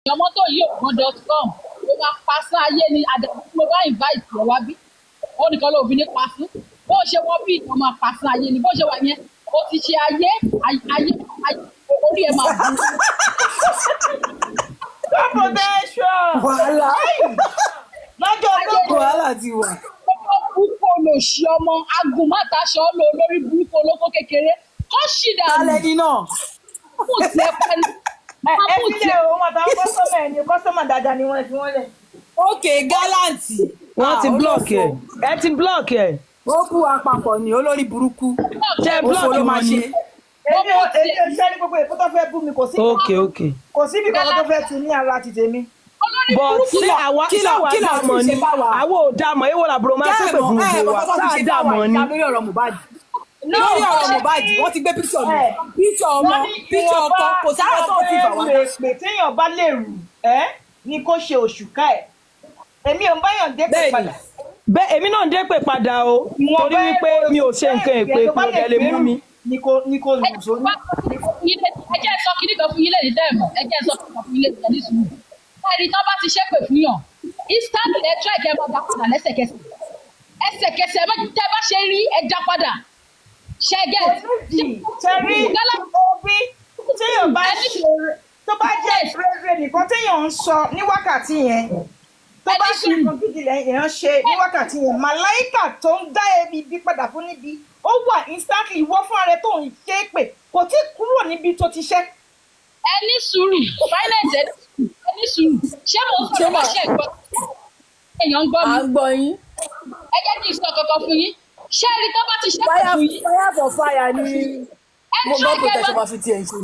Mọ́tò yìí ògùn.com ó máa pa sí ayé ni àdàbí mo bá invite ẹ wá bí ó nìkan ló fi ní pa fún bó ṣe wọ́n bí ìtàn máa pa sí ayé ni bó ṣe wà yẹn ó ti ṣe ayé orí ẹ máa bú. Potential. Wàhálà. Lọ́jọ́ ológun. Wàhálà ti wà. Ọmọ burúkú olóṣì ọmọ agùnmátàṣọ lò lórí burúkú olóko kékeré kó ṣì dànù. Alẹ́ ní náà. Kò sí ẹ pẹ́lú. Ẹ fi lè òun àtàwọn kọ́sọ́mà ẹ̀ ní kọ́sọ́mà dáadáa ni wọ́n fi wọ́n lẹ̀. Ókè gálàǹtì. Wọ́n ti block ẹ̀. Ẹ ti block ẹ̀. Ó kú àpapọ̀ ní olórí burúkú. Ṣé block Òfò ló máa wọn ṣe. ni? Èmi ò ṣe ní gbogbo èkó tó fẹ́ bú mi kò sí. Okay. Kò síbi kankan tó fẹ́ tu ní ara ti tèmi. But ṣé àwa kí ló dàmọ̀ ni? ṣe bá wa? Àwa ò dàmọ̀, èwo làbúrò máa ṣépè fún gbogbo wa. Sáà dàmọ̀ ni. Lórí ọ̀rọ̀ Mohbad. Lórí ọ̀rọ̀ Mohbad, wọ́n ti gbé píṣọ̀ mi. Píṣọ̀ ọmọ, píṣọ̀ ọkọ, kò sára tó ti bà wá. Pé téèyàn bá lè rù ni kó ṣe òṣùká ẹ̀. Èmi ò ń báyàn dé pé padà. Bẹ́ẹ̀ èmi náà ń dépè padà o. Torí wípé mi ò ṣe nǹkan èpè kò dẹ̀ lè mú mi. Ni kò lù sórí. Ẹ jẹ́ sọ kíní kan fún yín lẹ́yìn dẹ́ẹ̀mọ̀ ẹ jẹ́ sọ kíní kan fún yín lẹ́yìn ní sùúrù. Ẹ̀rí tán bá ti ṣépè fún yàn instant ẹ try kẹ́ ẹ máa dá padà lẹ́sẹ̀kẹsẹ̀ ẹsẹ̀kẹsẹ̀ tẹ́ bá ṣe rí ẹ dá padà ṣẹ́gẹ̀. Tẹ̀rí òbí téèyàn bá ṣe tó bá jẹ́ rere nìkan téèyàn ń sọ ní wákàtí yẹn tó bá ṣe nǹkan gidi lẹ́yìn ṣe ní wákàtí yẹn màláìkà tó ń dá ẹbí bí padà fún níbi ó wà instantly ìwọ fún ara tó ń ṣe é pè kò tí kúrò níbi tó ti ṣẹ́. Ẹ ní sùúrù finance ẹ ní sùúrù ṣé mo ń sọ̀rọ̀ bá ṣe gbọ́ èèyàn ń gbọ́ mi. À ń gbọ́ yín. Ẹ jẹ́ kí n sọ kankan fún yín ṣé ẹni tó bá ti ṣépè fún yín. Fire for fire ni mo gbọ́ pé tẹ̀sán máa fi tiẹ̀ ṣe.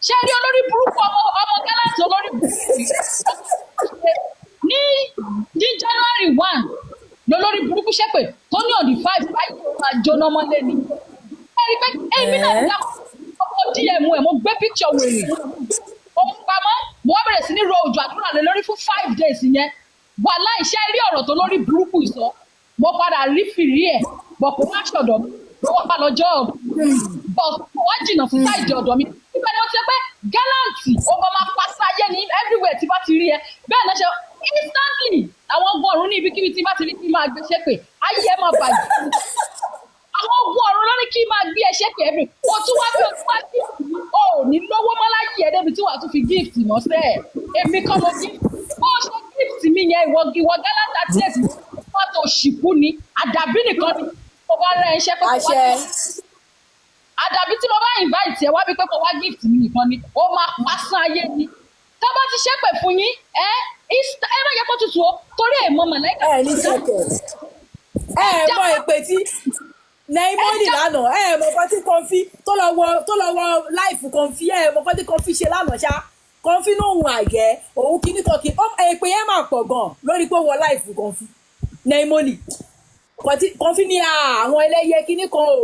Ṣé rí olórí burúkú ọmọ gálàǹtì olórí burúkú ní January 1 lolórí burúkú ṣépè tó ní on the 5 báyìí máa jóná mọ́lé ni. Ẹ rí pé èmi náà dá ọkọ̀ DM ẹ̀ mo gbé picture wèrè òun pamọ́ mo wá bẹ̀rẹ̀ sí ní ro òjò àdúrà lé lórí fún 5 days yẹn wàhálà iṣẹ́ rí ọ̀rọ̀ tó lórí burúkú ìsọ mo padà rí fìrí ẹ̀ bọ̀ kó má ṣọ̀dọ̀ mi ló wà pa lọ́jọ́ bọ̀ kó wá jìnnà fún sáìdì ọ̀dọ̀ mi nígbà tí wọ́n ti sọ pé gálàǹtì ó máa pa sáyé ní everywhere tí bá ti rí ẹ bẹ́ẹ̀ náà ṣe instantly àwọn ogun ọ̀run ní ibikíbi tí bá ti rí kí máa gbé ṣépè ayé ẹ máa bàjẹ́ àwọn ogun ọ̀run ló ní kí máa gbé ẹ ṣépè ẹ̀mí o tún wá bí o tún wá sí o ò ní lówó mọ́ láyé ẹ débi tí wàá tún fi gift mọ́ sẹ́ẹ̀ èmi kọ́ mo gift bó ṣe gift mi yẹn ìwọ gálàǹtà tí èsì wọ́n tó ṣìkú ni àdàbí nìkan ni mo bá rẹ iṣẹ́ pé kò wá àdàbí tí mo bá invite ẹ wá bí pé kò wá gift mi nìkan ni ó máa pásán ayé ni tá bá ti ṣépè fún yín ẹ má yẹ kó tutù o torí ẹ mọ màláìka. Ẹ ní sẹ̀kẹ̀. Ẹ mọ èpè tí Naimoni lánàá ẹ mọ kọ́ tí Kọ́fí tó lọ wọ láìfù Kọ́fí ẹ mọ kọ́ tí Kọ́fí ṣe lánàá ṣá Kọ́fí náà hùn àgẹ́ òun kìíní kan kìí èpè yẹn máa pọ̀ gan lórí pé wọ láìfù Kọ́fí Naimoni Kọ́fí ní àwọn ẹlẹ́yẹ kìíní kan o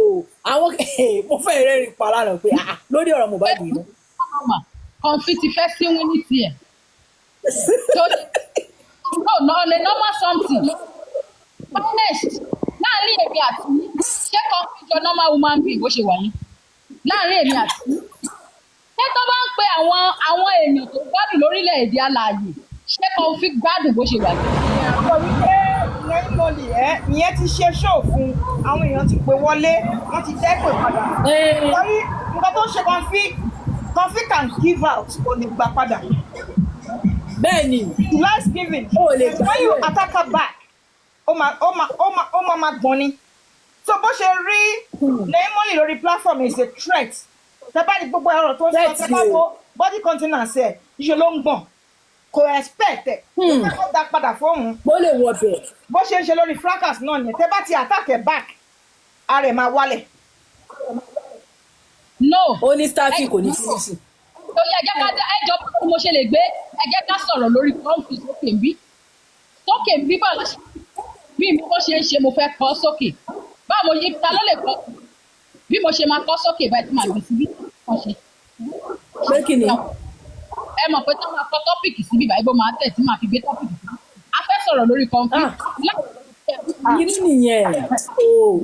àwọn mo fẹ́ rẹ́rìn pa lánàá pé lórí ọ̀rọ̀ Mohbad yìí. Kọ́fí ti fẹ́ sínwó ní tiẹ̀ no le normal something honest láàrin èmi àti ṣé Kọ́fí jọ normal woman being bó ṣe wà yín láàrin èmi àti ṣé tó bá ń pe àwọn èèyàn tó gbádùn lórílẹ̀‐èdè alààyè ṣé Kọ́fí gbádùn bó ṣe wà yín. Naimoni ìyẹn ti ṣe ṣóò fún àwọn èèyàn ti pè wọlé wọ́n ti dẹ́pẹ̀ padà torí nǹkan tó ń ṣe Kọ́fí can give out kò ní gbà padà. Bẹ́ẹ̀ni last giving o lè gbà when you attack her back ó máa gbọ́n ni so bó ṣe rí Naimoni lórí platform is a threat tẹ́bá ní gbogbo ẹ̀rọ tó ń sọ tẹ́bá wo body continence ẹ̀ iṣẹ́ ló ń gbọ̀n kò expect ẹ̀ kó dá padà fóun bó lè wọ bẹ̀. bó ṣe ń ṣe lórí fracas náà yẹn tẹ́bá ti attack ẹ̀ back ara ẹ̀ máa wálẹ̀. no ó ní starting kò ní finish. ó yẹ ẹjẹ ká ẹjọ bí mo ṣe lè gbé ẹjẹ ká sọ̀rọ̀ lórí Kọ́fí sókè ń bí báwo bí mo ṣe ń ṣe mo fẹ́ kọ sókè báwo mo ta ló lè kọ bí mo ṣe máa kọ sókè báyìí tí màá gbé síbí kan ṣe. Ṣé kí ni? Ẹ mọ̀ pé tí wọ́n máa kọ tọ́pìkì síbí báyìí bó máa tẹ̀ tí màá fi gbé tọ́pìkì síbí a fẹ́ sọ̀rọ̀ lórí Kọ́fí. Irú nìyẹn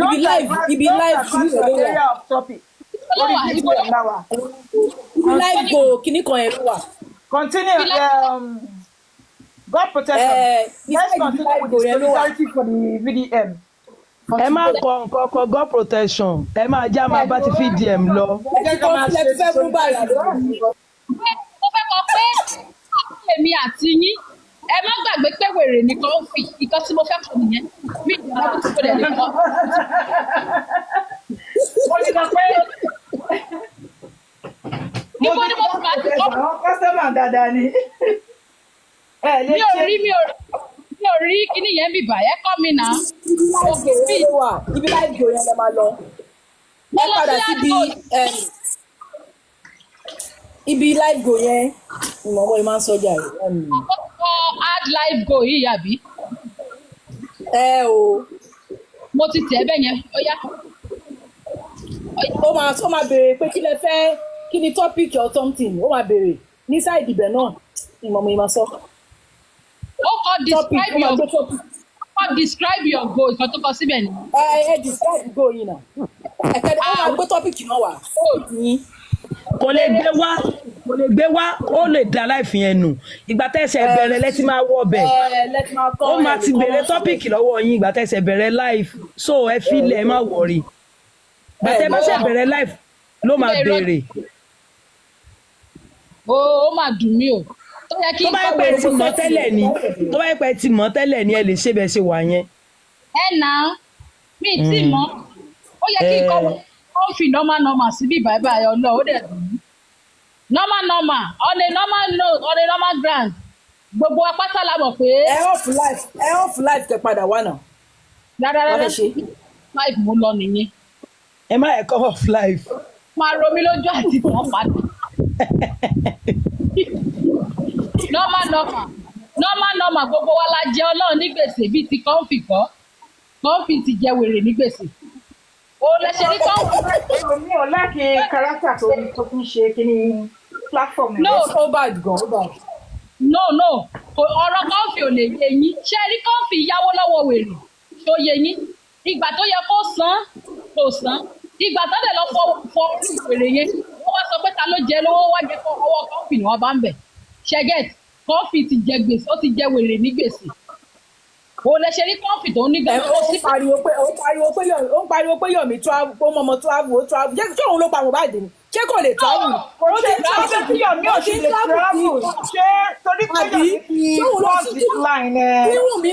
ibi live kìíní kan ló wà. Ibi live go kìíní kan yẹn ló wà. Continue. God protection. Let's continue with the solidarity for the VDM. ẹ má kọ nǹkan kan God protection ẹ máa já máa bá ti VDM lọ. mo fẹ́ kọ pé èmi àti yín ẹ má gbàgbé pé wèrè nìkan ń fi ìkan tí mo fẹ́ kọ nìyẹn mi ìjọba tó ti kọ́ lẹ̀ nìkan. Mo ní sọ pé níbo ni mo ti máa ti kọ́. àwọn kọ́sọ́mà dáadáa ni. mi ò rí kíní yẹn bìbà ẹ kọ́ mi náà. ibi live go yẹn lè máa lọ. ẹ padà síbi ibi live go yẹn ìmọ̀ ọmọ yìí máa ń sọ́jà rẹ̀. ó add live go yìí àbí. o. mo ti tẹ̀ ẹ́ bẹ́ẹ̀ yẹn ó yá. ó máa béèrè pé kí lẹ fẹ́ kí ni topic or something ó máa béèrè ní side ibẹ̀ náà ìmọ̀ ọmọ yìí máa sọ. ó kọ́ describe your goal nǹkan tó kọ síbẹ̀ ni. ẹ describe goal yìí náà ẹ̀kẹ́ ó máa gbé topic náà wá. kò lè gbé wá ó lè da láìfi yẹn nù ìgbà tẹ̀sẹ̀ bẹ̀rẹ̀ lẹ́tí máa wọ̀ bẹ̀ ó máa ti bèrè tọ́pìkì lọ́wọ́ yín ìgbà tẹ̀sẹ̀ bẹ̀rẹ̀ live so ẹ filẹ̀ ẹ má wọ̀rì bàtẹ́ bá ṣe bẹ̀rẹ̀ live ló máa bèrè. ó máa dùn mí o tó bá yẹ pé ti mọ̀ tẹ́lẹ̀ ni ẹ lè ṣe bẹ́ẹ̀ ṣe wà yẹn. ẹ nà mí tí mọ̀ ó yẹ kí nǹkan ó fi normal síbí báyìí ọlọ́ ó dẹ̀ dùn mí. normal on a normal ground gbogbo apáta la mọ̀ pé. ẹ off life kẹ padà wá náà. dáadáa life mo lọ nìyẹn. ẹ má ẹ kọ́ off life. máa ro mi lójú àti tàn padà. normal gbogbo wa la jẹ ọlọ́run ní gbèsè bíi ti kọ́ńfì ti jẹ wèrè ní gbèsè. o lè ṣe ní kọ́ńfì. mi ò láàkì kárátà tó fi ń ṣe kíní platform. no ó bad gan ó bad. no ọ̀rọ̀ kọ́ńfì ò lè yé yín ṣé rí kọ́ńfì yáwó lọ́wọ́ wèrè tó yé yín ìgbà tó yẹ kó san kò san ìgbà tó dẹ̀ lọ fọ wèrè yẹn wọ́n wá sọ pé ta ló jẹ lówó wá jẹ kọ́ ọwọ́ kọ́ńfì ni wọ́n bá ń bẹ̀ ṣẹ́gẹ́t kọ́ńfì ti jẹ gbèsè ó ti jẹ wèrè ní gbèsè o lè ṣe ní kọ́ńfì tó ní gbèsè. ó ń pariwo pé Yomi travel ó mọ̀mọ́ travel ó travel jẹ́ kí òun ló pa Mohbad ni ṣé kò lè travel. ó ti travel tí Yomi ò sì lè travel ṣé torí pé Yomi fi cross the line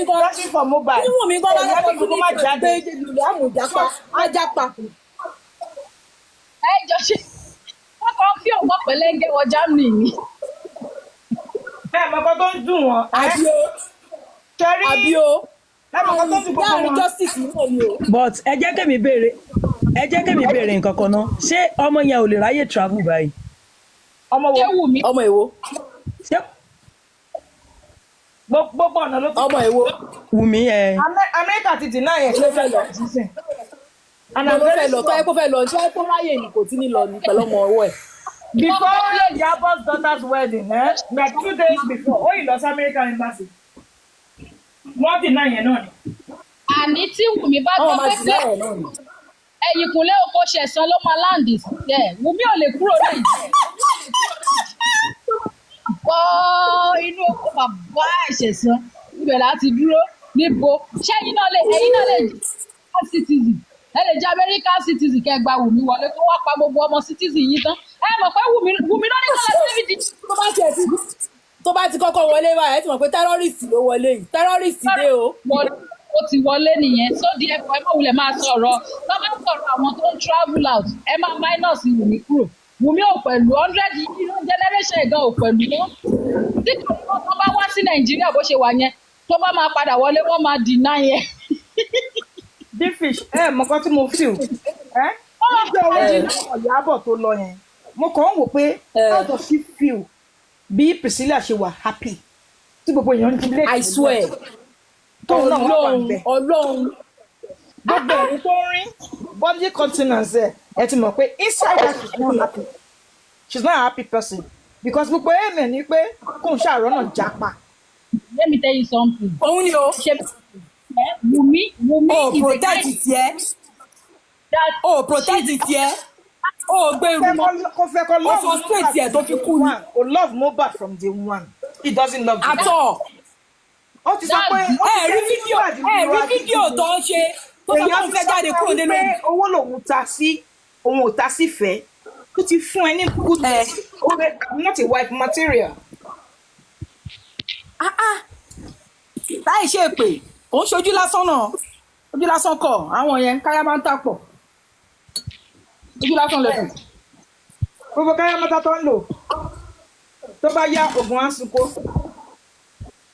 lọ́sí for mobile. kí Wùnmí gan lára kó tó má jáde lùlù àmùjápa ajápa. ẹ jọ ṣe wọn kàn fi ọgbọ pẹlẹngẹ wọ Germany ni. bẹ́ẹ̀ mọ́kọ́ tó ń dùn wọ́n. àbí o láàrin justice náà ni o. but ẹ jẹ́ kémi béèrè nǹkan kan náà ṣé ọmọ yẹn ò lè ráyè travel báyìí. ọmọ èwo. gbogbo ọ̀nà ló ti. ọmọ èwo. Wùmí ẹ. Amẹ́ríkà ti dì náà yẹn. ló fẹ́ lọ tó ẹ kó fẹ́ lọ tí ẹ kó ráyè ní kò tí ní lọ ní pẹ̀lú ọmọ ọwọ́ ẹ̀. before Yabo's daughter's wedding like 2 days before ó yìí lọ sí American embassy wọ́n dì náà yẹn náà ni. àní tí Wùmí bá gbọ́ pé ẹ̀yìnkùnlé oko ṣẹ̀sán ló máa láǹdì sí ẹ̀ Wùmí ò lè kúrò Nàìjíríà. inú oko bàbá ìṣẹ̀sán ibẹ̀ láti dúró níbo ṣé ẹ̀yin náà lè citizen ẹ lè jẹ́ American citizen kẹ́ gba Wùmí wọlé kó wá pa gbogbo ọmọ citizen yìí tán ẹ mọ̀ pé Wùmí náà ní kọ́lá sí ibi tó bá ti kọ́kọ́ wọlé báyìí ẹ ti mọ̀ pé terrorist ló wọlé yìí terrorist dé o. ó ti wọlé nìyẹn so díẹ̀ fún ẹ má wulẹ̀ máa sọ̀rọ̀ tó bá sọ̀rọ̀ àwọn tó ń travel out ẹ máa minus Wùmí kúrò Wùmí ò pẹ̀lú 100 generation ẹ̀gán ò pẹ̀lú wọn tí tó bá wá sí Nàìjíríà bó ṣe wà yẹn tó bá máa padà wọlé wọ́n máa deny yẹn. Bfish mọ̀kọ́ tí mo feel nígbà owó Ìyábọ̀ tó lọ yẹn mo kàn ń wò pé how does she feel bí Priscilla ṣe wà happy tí gbogbo èèyàn ti lé. I swear Ọlọ́run gbogbo ẹ̀rí tó ń rí body continence ẹ ti mọ̀ pé inside her she's not a happy person because gbogbo èèmẹ̀ ni pé kóun ṣàrọ̀ náà jápa. Let me tell you something. òun ni o. Wùmí protect it yẹ. protect it yẹ. ó gbé irun mọ́ kò fẹ́ kó ó love frustrate ẹ̀ tó fi kú ni. Ó love Mohbad from day one. He doesn't love you. àtọ̀ Ó ti sọ pé ẹ rí fídíò tó ń ṣe tó sọ pé òun fẹ́ jáde kúrò nínú pé owó lòun ta sí òun ò ta sí fẹ́ ó ti fún ẹ ní good not a wife material. láì ṣe pé òun ṣojú lásán náà ojú lásán kọ àwọn yẹn káyà máa ń tà pọ̀ ojú lásán lẹ́kùn. Gbogbo káyà mọ́tà tó ń lò tó bá yá oògùn àsìkò.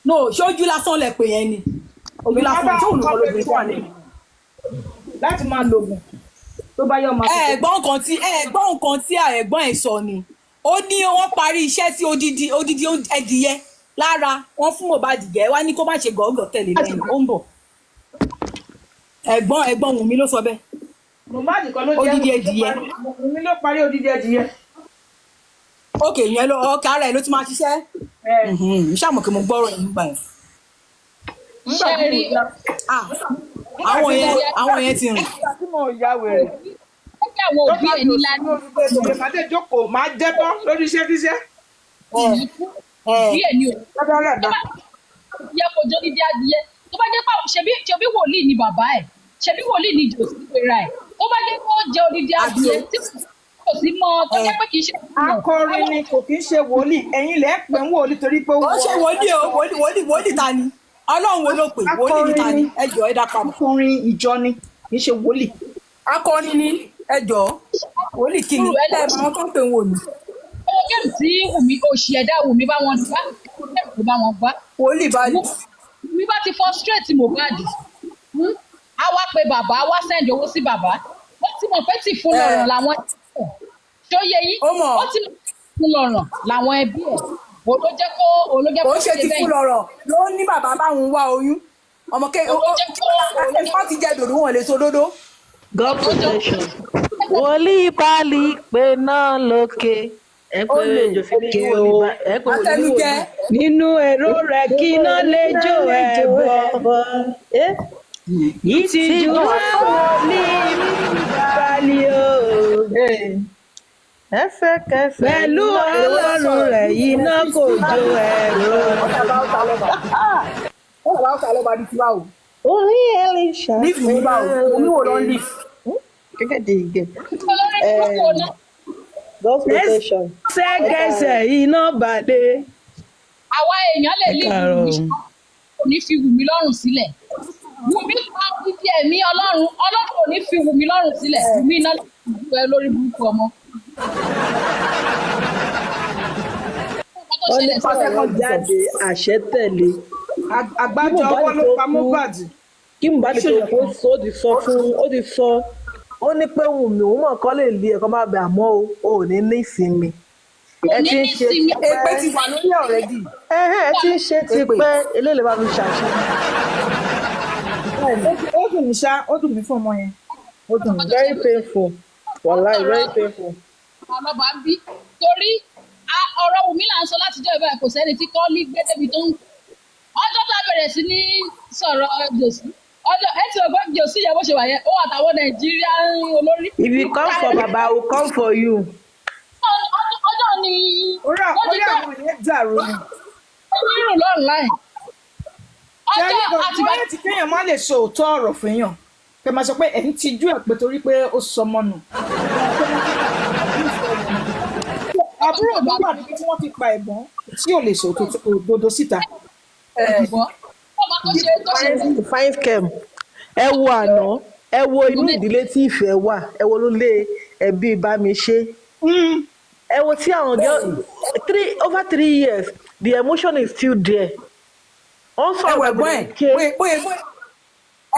no ṣojú lásán lẹ pè yẹn ni ojú lásán tó ń lò lóbi tó wà lẹ́yìn. láti máa lo oògùn tó bá yá ọmọ àsìkò. ẹ̀gbọ́n nǹkan tí ẹ̀gbọ́n ẹ̀ sọ ni ó ní wọ́n parí iṣẹ́ sí odidi ẹdìyẹ lára wọ́n fún Mohbad jẹ wá ní kó má ṣe gọ̀ọ́gọ̀ tẹ̀lé lẹ́yìn ó ń bọ̀. ẹ̀gbọ́n Wùnmí ló sọ bẹ́ẹ̀. Mohbad kan ló jẹ́ odidi ẹdìyẹ. Wùnmí ló parí odidi ẹdìyẹ. ókè yẹn ló ọkà rẹ̀ ló ti máa ṣiṣẹ́. ṣàmọ̀ kí mo gbọ́rọ̀ yìí nígbà yẹn. ṣẹ́ẹ̀rì àwọn yẹn ti rìn. nígbà tí mo ya wèrè. ẹgbẹ́ àwọn òbí ẹ̀ ní lánàá. màdé jókòó máa dẹ́tọ́ lórí iṣẹ́ kíṣẹ́. bí ẹ̀ ní o. yẹ kó jó dídí adìyẹ tó bá jẹ́ pé ṣebí wòlíì ni bàbá ẹ̀ ṣebí wòlíì ni jòsí pera ẹ̀ tó bá jẹ́ pé ó jẹ odidi adìyẹ tí kò sí mọ́ tó jẹ́ pé kì í ṣe. akọrin ni kò kì í ṣe wòlíì ẹ̀yin lẹ pè ń wòlíì torí pé ó ṣe wòlíì ta ni Ọlọ́run wo ló pè wòlíì ni ta ni ẹ jọ̀ọ́ ẹ dá padà. akọrin ìjọ ni kì í ṣe wòlíì. akọrin ni ẹ jọ̀ọ́ wòlíì kí ni ẹ máa tó pè ń wò ni. owó géèmù tí Wùmí òṣì ẹ̀dá Wùmí bá wọn gbá géèmù bá wọn gbá. wòlíì bá ní. Wùmí bá ti frustrate Mohbad á wá pe bàbá wá send owó sí bàbá wọ́n ti mọ̀ pé tí fún lọ́rùn làwọn tó yẹ yín wọ́n ti mọ̀ fún lọ́rùn làwọn ẹbí ẹ̀ olójẹ́ kó ó ṣe ti fún lọ́rọ̀ ló ní bàbá báwọn wá oyún ọmọ wọ́n ti jẹ dòdò wọn lè so dódó. God protection. wòlíì pálí pé náà lókè ẹ pé jòsílẹ̀ o ẹ pé àtẹnujẹ nínú èrò rẹ̀ kí náà lè jó ẹ bọ̀ ìtìjú wòlíì pálí o ẹsẹ̀kẹsẹ̀ pẹ̀lú Ọlọ́run rẹ̀ iná kò jó ẹ̀rọ. ó wà ó kàlọ́ bá di tiwa o. orí Elisha leaf ní bá o oníwò lọ leaf. gẹ́gẹ́ di ìgẹ̀. God protection. ẹsẹ̀kẹsẹ̀ iná bàdé. àwa èèyàn lè lè Wùmí kò ní fi Wùmí lọ́rùn sílẹ̀ Wùmí pa dídí ẹ̀mí Ọlọ́run ò ní fi Wùmí lọ́rùn sílẹ̀ Wùmí iná lórí burúkú ọmọ. wọ́n ní pàṣẹ jáde àṣẹ tẹ̀lé. àgbájọ ọwọ́ ló pa Mohbad. kí Mohbad tó kó ó ti sọ fún ó ti sọ ó ní pé Wùmí òun mọ̀ kọ́ lè lé ẹ̀kọ́ máa bẹ̀ àmọ́ o ò ní ní ìsinmi. ẹ ti ń ṣe èpè ti wà lórí already. ẹ ti ń ṣe ti pẹ́ eléyìí bá mi ṣàṣẹ. ó dùn mí ṣá ó dùn mí fún ọmọ yẹn ó dùn mí. very painful wàláì very painful. ọlọ́ba ń bí torí ọ̀rọ̀ Wùmí là ń sọ látijọ́ ìbá kò sẹ́ni tí kọ́ ní gbé débi tó ń kú ọjọ́ tá a bẹ̀rẹ̀ sí ní sọ̀rọ̀ jòsí ọjọ́ ẹ ti ọgbọ́n jòsí yẹ bó ṣe wà yẹn ó àtàwọn Nàìjíríà olórí. if you come for baba I will come for you. ọjọ́ ni orí àwọn yẹn dàrú ni. onírùn lọ́rùn láì. ọjọ́ àtìgbà tí kéèyàn má lè sọ òótọ́ ọ̀rọ̀ fún yàn kẹ máa sọ pé ẹ̀ ń tijú ẹ̀ pé torí pé ó sọmọ nù. àbúrò mi wà níbi tí wọ́n ti pa ẹ̀gbọ́n tí ò lè sọ òdodo síta. fine scam ẹ wo àná ẹ wo inú ìdílé tí ìfẹ́ wà ẹ wo ló lé ẹbí bá mi ṣe ẹ wo tí àwọn over 3 years the emotion is still there. wọ́n sọ ẹ̀gbọ́n ẹ̀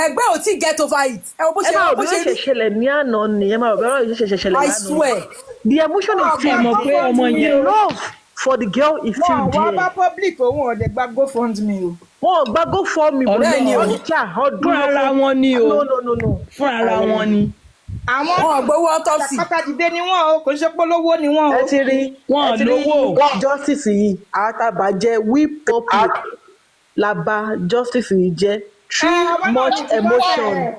ẹgbẹ́ ò tí get over it. ẹ wo bó ṣe bó ṣe ṣẹlẹ̀ ní àná ni ẹ máa bẹ̀rẹ̀ bó ṣe ṣẹlẹ̀ ní àná. I swear. The emotion is still mọ̀ pé ọmọ the yẹn love for the girl is still there. wọ́n bá public òun ọ̀dẹ̀ gba GoFundMe o. wọ́n gba GoFundMe bó ọ̀rẹ́ ni o fún ara wọn ni o fún ara wọn ni. àwọn gbowó autopsy. pàtàkì ni wọn o kò ṣe polówó ni wọn o. ẹ ti rí wọn lówó justice yìí àtàbà jẹ́ we public la bà justice yìí jẹ́ too much emotion.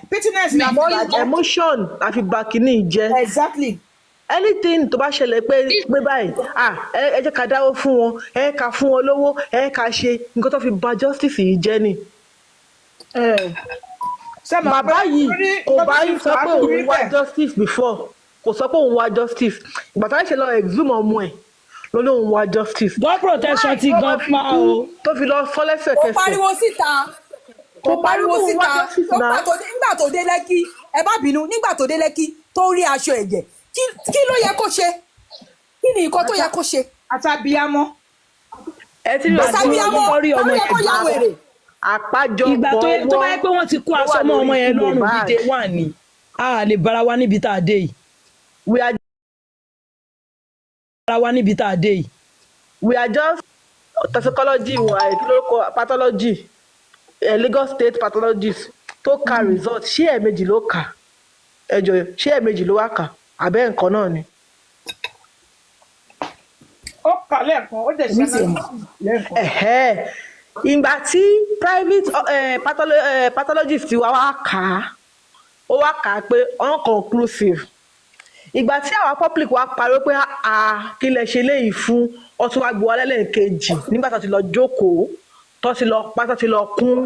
pittiness la fi bàjẹ́. emotion la fi bà kínní jẹ́. Exactly. Anything tó bá ṣẹlẹ̀ pé báyìí ẹ jẹ́ ká dáwọ́ fún wọn, ẹ ká fún wọn lówó, ẹ ká ṣe nǹkan tó fi bà justice yìí jẹ́ ni. Bàbá yìí kò bá yín sọ pé òun wá justice before, kò sọ pé òun wá justice, ìgbà tá a ṣe lọ exhume ọmọ ẹ̀ ló lóun wá justice. God protection ti gan pa o. tó fi lọ fọ́ lẹ́sẹ̀kẹsẹ̀. kò pariwo síta nígbà tó dé Lẹ́kì ẹ bá bínú nígbà tó dé Lẹ́kì tó rí aṣọ ẹ̀jẹ̀ kí ló yẹ kó ṣe kí ni nǹkan tó yẹ kó ṣe. àtàbíyamọ. ẹ ti rí ọmọ yẹn kó ya wèrè. àpájọpọ̀ ìgbà tó bá yẹ pé wọ́n ti kó aṣọ mọ́ ọmọ yẹn lọ́rùn dídé wà ní a lè bára wa níbi tá a dé yìí. we are just toxicology wa ìkílórúkọ pathology Lagos State pathologist tó ka result ṣé ẹ̀ẹ̀mejì ló kà ẹjọ́ ṣé ẹ̀ẹ̀mejì ló wá kà àbẹ́ nǹkan náà ni. ó kà lẹ́ẹ̀kan ó dẹ̀ ṣe lẹ́ẹ̀kan. ìgbà tí private pathologist wa wá kà á ó wá kà á pé unconclusive. ìgbà tí àwa public wa pariwo pé kí lẹ ṣe léyìí fún ọtún wa gbé wa lẹ́lẹ́kejì nígbà tó ti lọ jókòó tó ti lọ pa tó ti lọ kún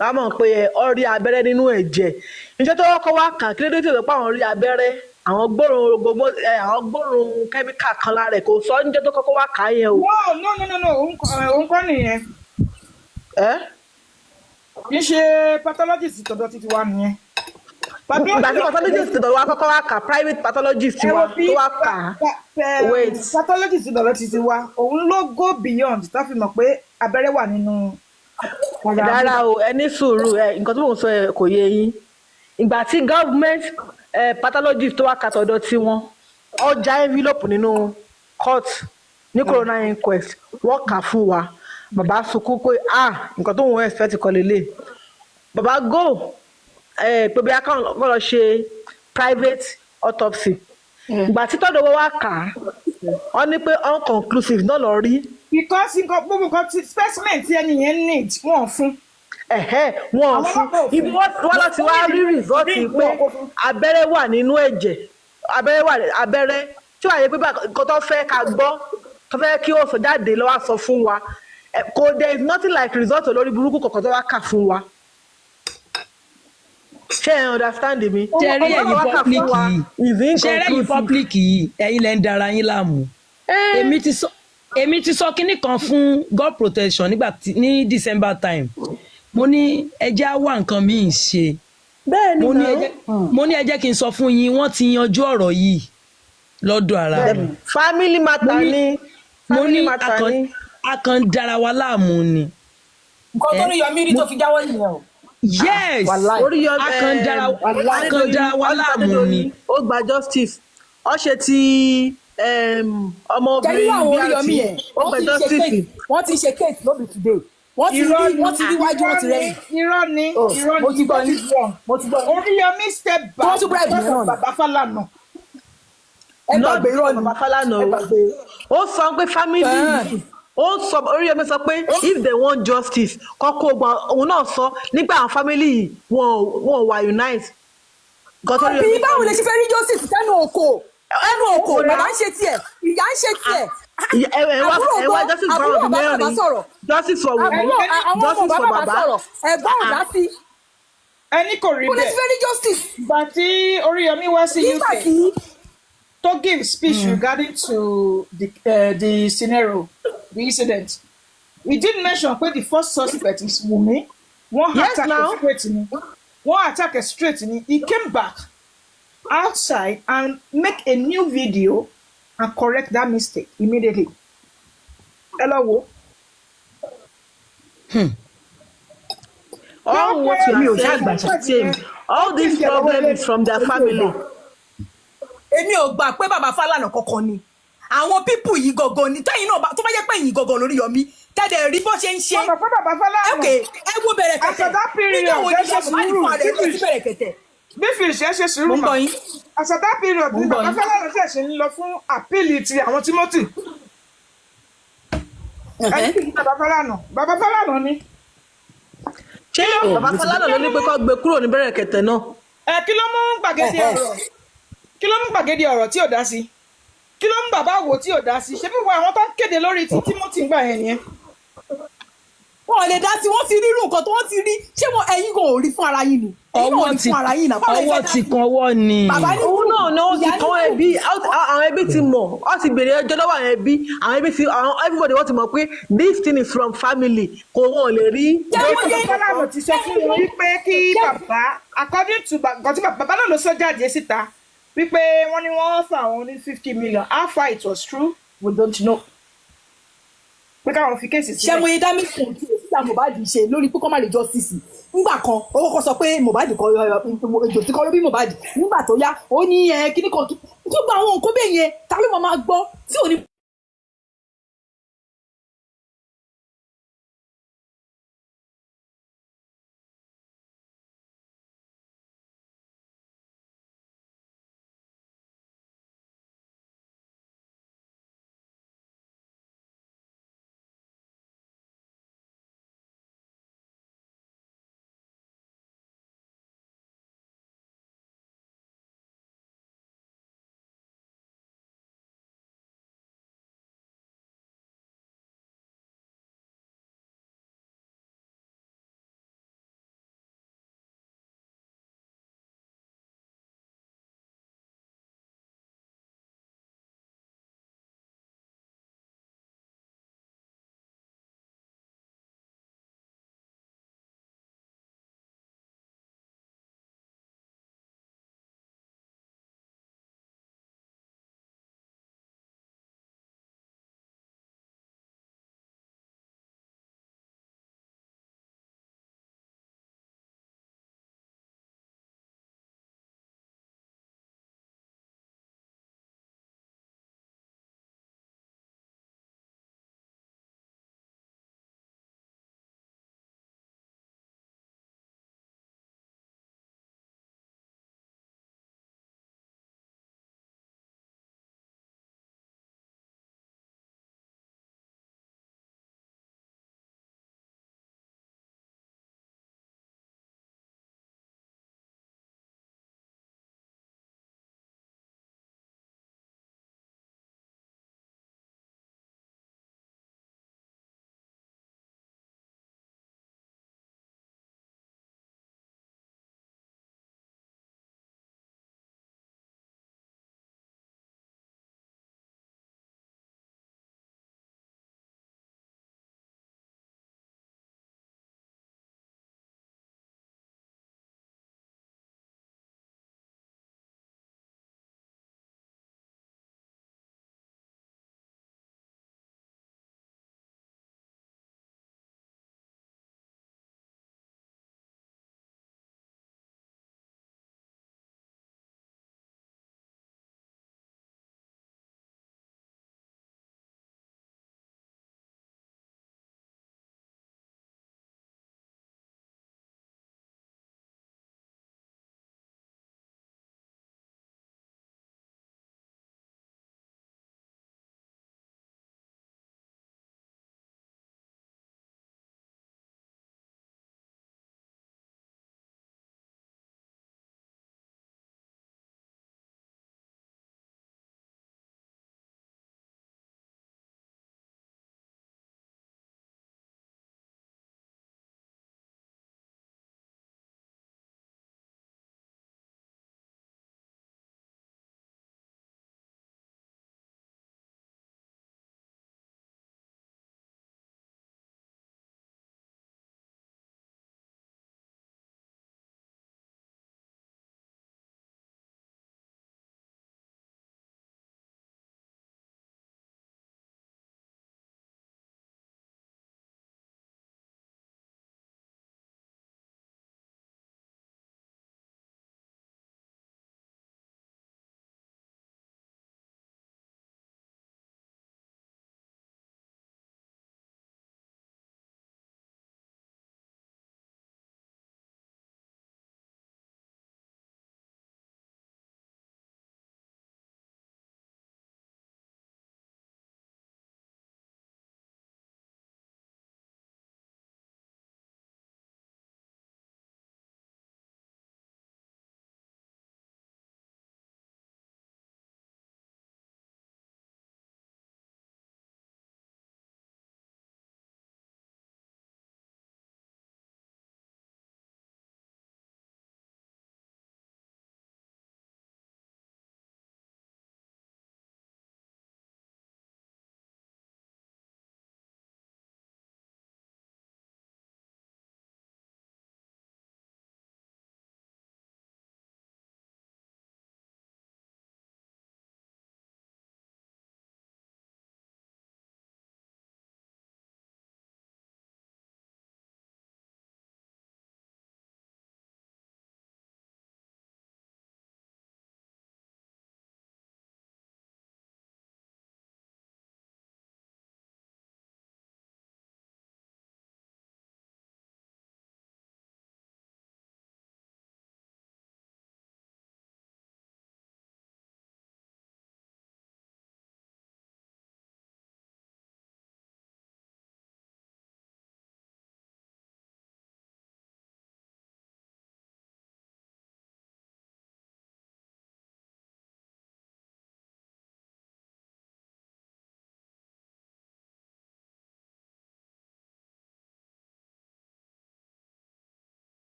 láwọn mọ̀ pé ọ rí abẹ́rẹ́ nínú ẹ̀jẹ̀ níjẹ́ tó kọ́kọ́ wá kà kí ló dé tí ò lọ pa àwọn rí abẹ́rẹ́ àwọn gbóòórùn kẹ́míkà kan lára ẹ̀ kò sọ níjẹ́ tó kọ́kọ́ wá kà á yẹn o. no òun kọ́ nìyẹn. kì í ṣe pathologist tọ̀dọ̀ títí wa nìyẹn. ìgbà tí pathologist tọ̀dọ̀ wa kọ́kọ́ wá kà private pathologist wa tó wá kà á. wait pathologist tọ̀dọ̀ títí wa òun ló go beyond tó fi mọ̀ pé abẹ́rẹ́ wà nínú. rárá o ẹ ní sùúrù nǹkan tó mò ń sọ kò yé yín ìgbà tí government pathologist tó wá kà tọ̀dọ̀ tí wọn ọjà envelope nínú court ní corona inquest wọ́n kà fún wa bàbá sunkún pé nǹkan tó wọ́n expect kọ́ lélẹ̀ bàbá go pé bí a kàn lọ ṣe private autopsy ìgbà tí tọ́dọ̀ wọ́n wá kà á wọ́n ní pé unconclusive náà lọ rí. because gbogbo nǹkan ti specimen tí ẹni yẹn need wọ́n fún. wọ́n fún ibi wọ́n lọ ti wá rí result pé abẹ́rẹ́ wà nínú ẹ̀jẹ̀ abẹ́rẹ́ tí wàá yẹ pé nǹkan tó fẹ́ ká gbọ́ tó fẹ́ kí ó sọ jáde lọ́wọ́ sọ fún wa kò there is nothing like result olórí burúkú kọ̀ọ̀kan tó wá kà fún wa. ṣé ẹ understand mi. ṣẹ́rí ẹ̀yin public yìí ẹ̀yin lẹ́ ń dara yín láàmú. èmi ti sọ kinní kan fún God protection nígbà ní December time mo ní ẹjẹ́ á wá nǹkan míì ṣe. bẹ́ẹ̀ni mo ní ẹ jẹ́ kí n sọ fún yín wọ́n ti yanjú ọ̀rọ̀ yìí lọ́dọ̀ ara rẹ̀. family matter ni. mo ní a kan dára wa láàmú ni. nǹkan tó ní Yọmí rí tó fi jáwọ́ nìyẹn o. yes a kan dára wa láàmú ni. ó gba justice ó ṣe ti ọmọbìnrin bí àti ó gba justice. wọ́n ti ṣe case lóbi today wọ́n ti rí wájú wọ́n ti rẹ́yìn. irọ́ ni mo ti gbọ́ ní Oríyọmí step back wọ́n tún bribe mi náà bàbá Fálànà. ẹ gbàgbé irọ́ ni bàbá Fálànà ó sọ pé family yìí ó sọ Oríyọmí sọ pé if they want justice kọ́kọ́ gba òun náà sọ nígbà àwọn family yìí wọn wà unite. bí báwo lè ṣe fẹ́ rí justice ẹnu oko bàbá ń ṣe tiẹ̀ ìyá ń ṣe tiẹ̀. ẹ wá justice for ọdún mẹ́rin justice for Wunmi justice for bàbá. ẹ̀gbọ́n ò dá sí. ẹni kò rí bẹ́ẹ̀. kò lè ṣe fẹ́ rí justice. ìgbà tí Oríyọmí wá sí UK to give speech regarding to the scenario, the incident. We did mention pé the first suspect is Wunmi. One attack straight ni. He came back outside and make a new video and correct that mistake immediately. Hello, wo. All what you are all this problem is from their family. Èmi ò gbà pé bàbá Fálànà kankan ni àwọn pípù yìí gangan ni tẹ́yìn náà tó bá jẹ́ pé yìí gangan lórí Yọmí tẹ́lẹ̀ rí bó ṣe ń ṣe. bàbá Fálànà ok ẹ wo bẹ̀rẹ̀ kẹ̀tẹ̀ nígbà wo ni bàbá ìfọ̀ rẹ̀ ló ti bẹ̀rẹ̀ kẹ̀tẹ̀. bí fìṣ ẹ ṣe sùúrù mà àṣàdá period ni bàbá Fálànà ṣẹ̀ṣẹ̀ ń lọ fún àpíìlì ti àwọn Timothy. ẹni kì í bàbá Fálànà ni. ṣé bàbá Fọlánà ló ní pé kó gbé kúrò ní bẹ̀rẹ̀ kẹ̀tẹ̀ náà. kí ló mú gbàgede ọ̀rọ̀ kí ló mú gbàgede ọ̀rọ̀ tí ò dá sí kí ló mú bàbá wo tí ò dá sí ṣé bí wọ́n àwọn tó ń kéde lórí ti Timothy ń gbà yẹn nìyẹn. wọn ò lè dá sí, wọ́n ti rí irú nǹkan tó wọ́n ti rí, ṣé wọn ẹ̀yin gan ò rí fún ara yín ni? ọwọ́ ti kan ọwọ́ ni. Bàbá ní òun náà ni ó ti kàn ẹbí, àwọn ẹbí ti mọ̀, ó ti béèrè ẹjọ́ lọ́wọ́ àwọn ẹbí, àwọn ẹbí ti everybody wọ́n ti mọ̀ pé this thing is from family, kò wọ́n lè rí. Fọlánà ti sọ fún wọn wípé kí bàbá according to nǹkan tí bàbá náà ló sọ jáde síta wípé wọ́n ní wọ́n fà wọ́n ní 50 million. How far it was true we don't know. pé káwọn fi kéèsì sílẹ̀. ṣé mo yẹ dá mi kùn tí ìsìta Mohbad ṣe lórí pé kọ́ má lè justice nígbà kan ó kọ́kọ́ sọ pé Mohbad kọ́ ètò tí kọ́ ló bí Mohbad, nígbà tó yá ó ní kíní kan tó gba àwọn nǹkan bẹ́ẹ̀ yẹn ta ló máa gbọ́ tí ò ní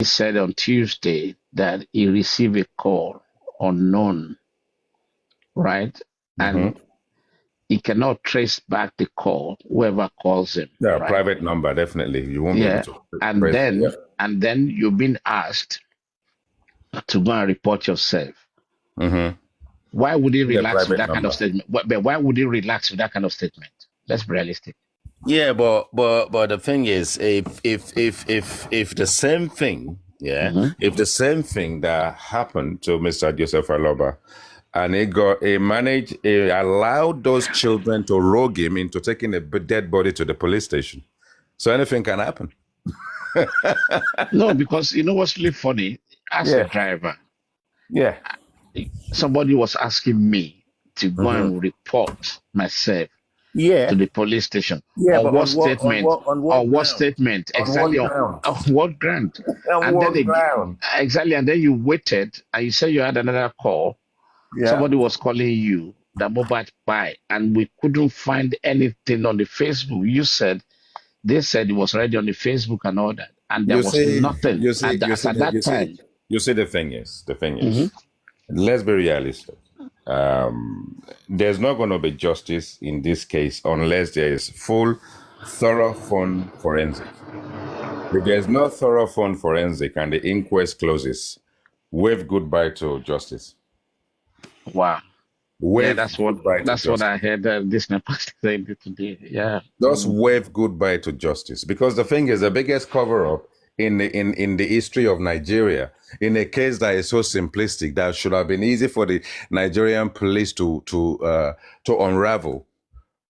said on Tuesday that he received a call unknown, right? And he cannot trace back the call, whoever calls him. Yeah, right? private number, definitely. You won't be able to And trace then it. and then you've been asked to go and report yourself. Why would he relax with that kind of statement? But why would he relax with that kind of statement? Let's be realistic. Yeah, but the thing is, if the same thing, if the same thing that happened to Mr. Joseph Aloba, and he allowed those children to rogue him into taking a dead body to the police station. So anything can happen. No, because you know what's really funny? As a driver, somebody was asking me to go and report myself to the police station. On what statement? On what statement? Exactly. On what ground? And then exactly. And then you waited and you said you had another call. Somebody was calling you that Mohbad by, and we couldn't find anything on the Facebook. You said they said it was already on the Facebook and all that, and there was nothing at that time. You see, the thing is, let's be realistic. There's not going to be justice in this case unless there is full, thorough phone forensic. If there's no thorough phone forensic and the inquest closes, wave goodbye to justice. Wow. That's what I heard this pastor saying today. Yeah. Just wave goodbye to justice, because the thing is, the biggest cover-up in the history of Nigeria, in a case that is so simplistic that should have been easy for the Nigerian police to unravel,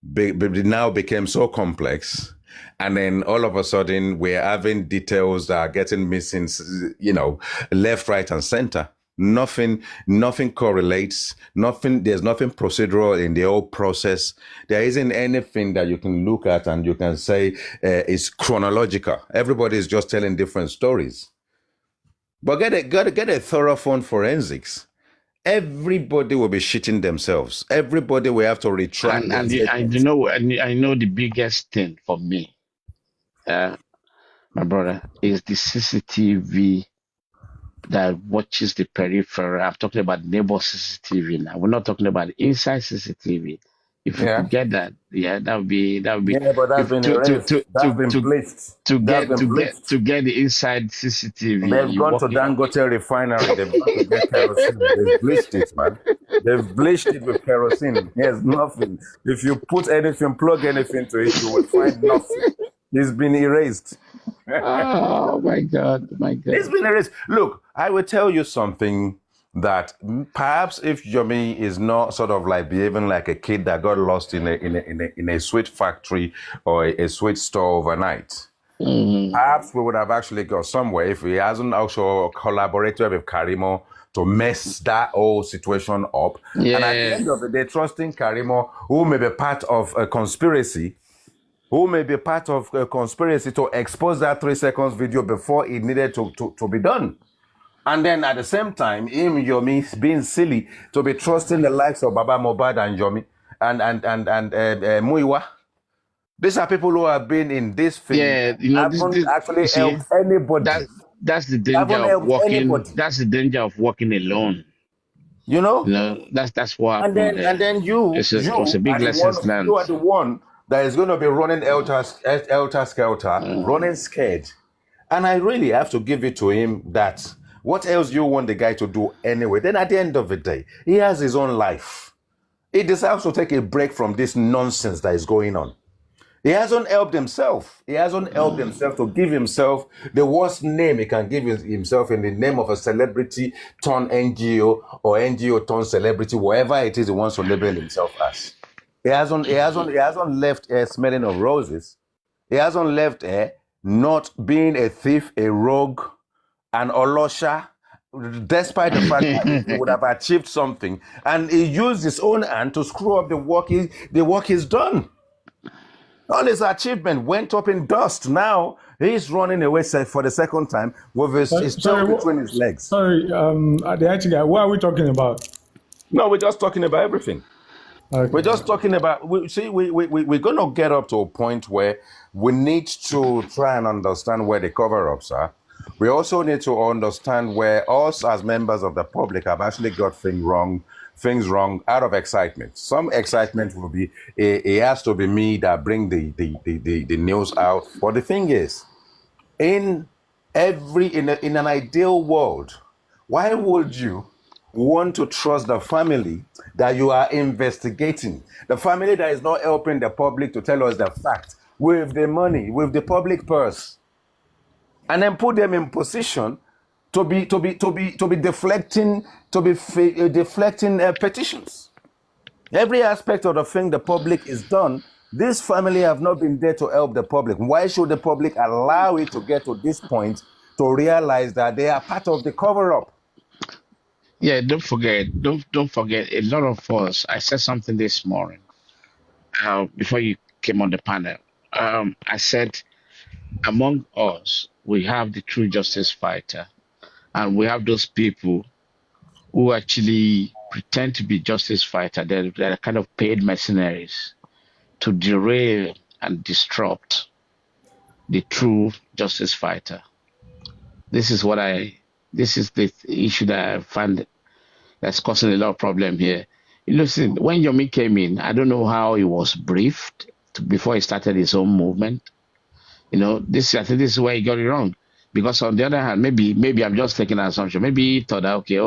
now became so complex. And then all of a sudden we're having details that are getting missing, left, right, and center. Nothing correlates. There's nothing procedural in the whole process. There isn't anything that you can look at and you can say is chronological. Everybody is just telling different stories. But get a thorough phone forensics. Everybody will be shitting themselves. Everybody will have to retract. I know the biggest thing for me, my brother, is the CCTV that watches the peripheral. I'm talking about neighbor CCTV now. We're not talking about inside CCTV. If you could get that, that would be. Yeah, but that's been erased. That's been bleached. To get the inside CCTV. They've gone to Dangote refinery. They've gone to get kerosene. They've bleached it, man. They've bleached it with kerosene. There's nothing. If you put anything, plug anything to it, you will find nothing. It's been erased. Oh my God. It's been erased. Look, I will tell you something that perhaps if Yomi is not sort of like behaving like a kid that got lost in a sweet factory or a sweet store overnight, perhaps we would have actually got somewhere if he hasn't also collaborated with Karimo to mess that whole situation up. And at the end of the day, trusting Karimo, who may be part of a conspiracy, to expose that 3 seconds video before it needed to be done. And then at the same time, Yomi, being silly to be trusting the likes of Baba Mohbad and Yomi and Muiwa. These are people who have been in this field. Haven't actually helped anybody. That's the danger of walking. That's the danger of walking alone. That's what happened. And then you, it's a big lesson learned. You are the one that is going to be running elter-skelter, running scared. And I really have to give it to him that what else you want the guy to do anyway? Then at the end of the day, he has his own life. He deserves to take a break from this nonsense that is going on. He hasn't helped himself. He hasn't helped himself to give himself the worst name he can give himself in the name of a celebrity turned NGO or NGO turned celebrity, whatever it is he wants to label himself as. He hasn't left smelling of roses. He hasn't left not being a thief, a rogue, an Olosha, despite the fact that he would have achieved something. And he used his own hand to screw up the work he's done. All his achievement went up in dust. Now he's running away for the second time with his tail between his legs. Sorry, the IT guy, what are we talking about? No, we're just talking about everything. Okay. We're just talking about, we're going to get up to a point where we need to try and understand where the cover-ups are. We also need to understand where us as members of the public have actually got things wrong out of excitement. Some excitement will be, it has to be me that bring the news out. But the thing is, in an ideal world, why would you want to trust the family that you are investigating? The family that is not helping the public to tell us the fact with the money, with the public purse, and then put them in position to be deflecting petitions. Every aspect of the thing the public is done. This family have not been there to help the public. Why should the public allow it to get to this point to realize that they are part of the cover-up? Yeah, don't forget. Don't forget. A lot of us. I said something this morning before you came on the panel. I said, among us, we have the true justice fighter, and we have those people who actually pretend to be justice fighter. They're kind of paid mercenaries to derail and disrupt the true justice fighter. This is the issue that I find that's causing a lot of problem here. Listen, when Yomi came in, I don't know how he was briefed before he started his own movement. I think this is where he got it wrong. Because on the other hand, maybe I'm just taking an assumption. Maybe he thought that, okay,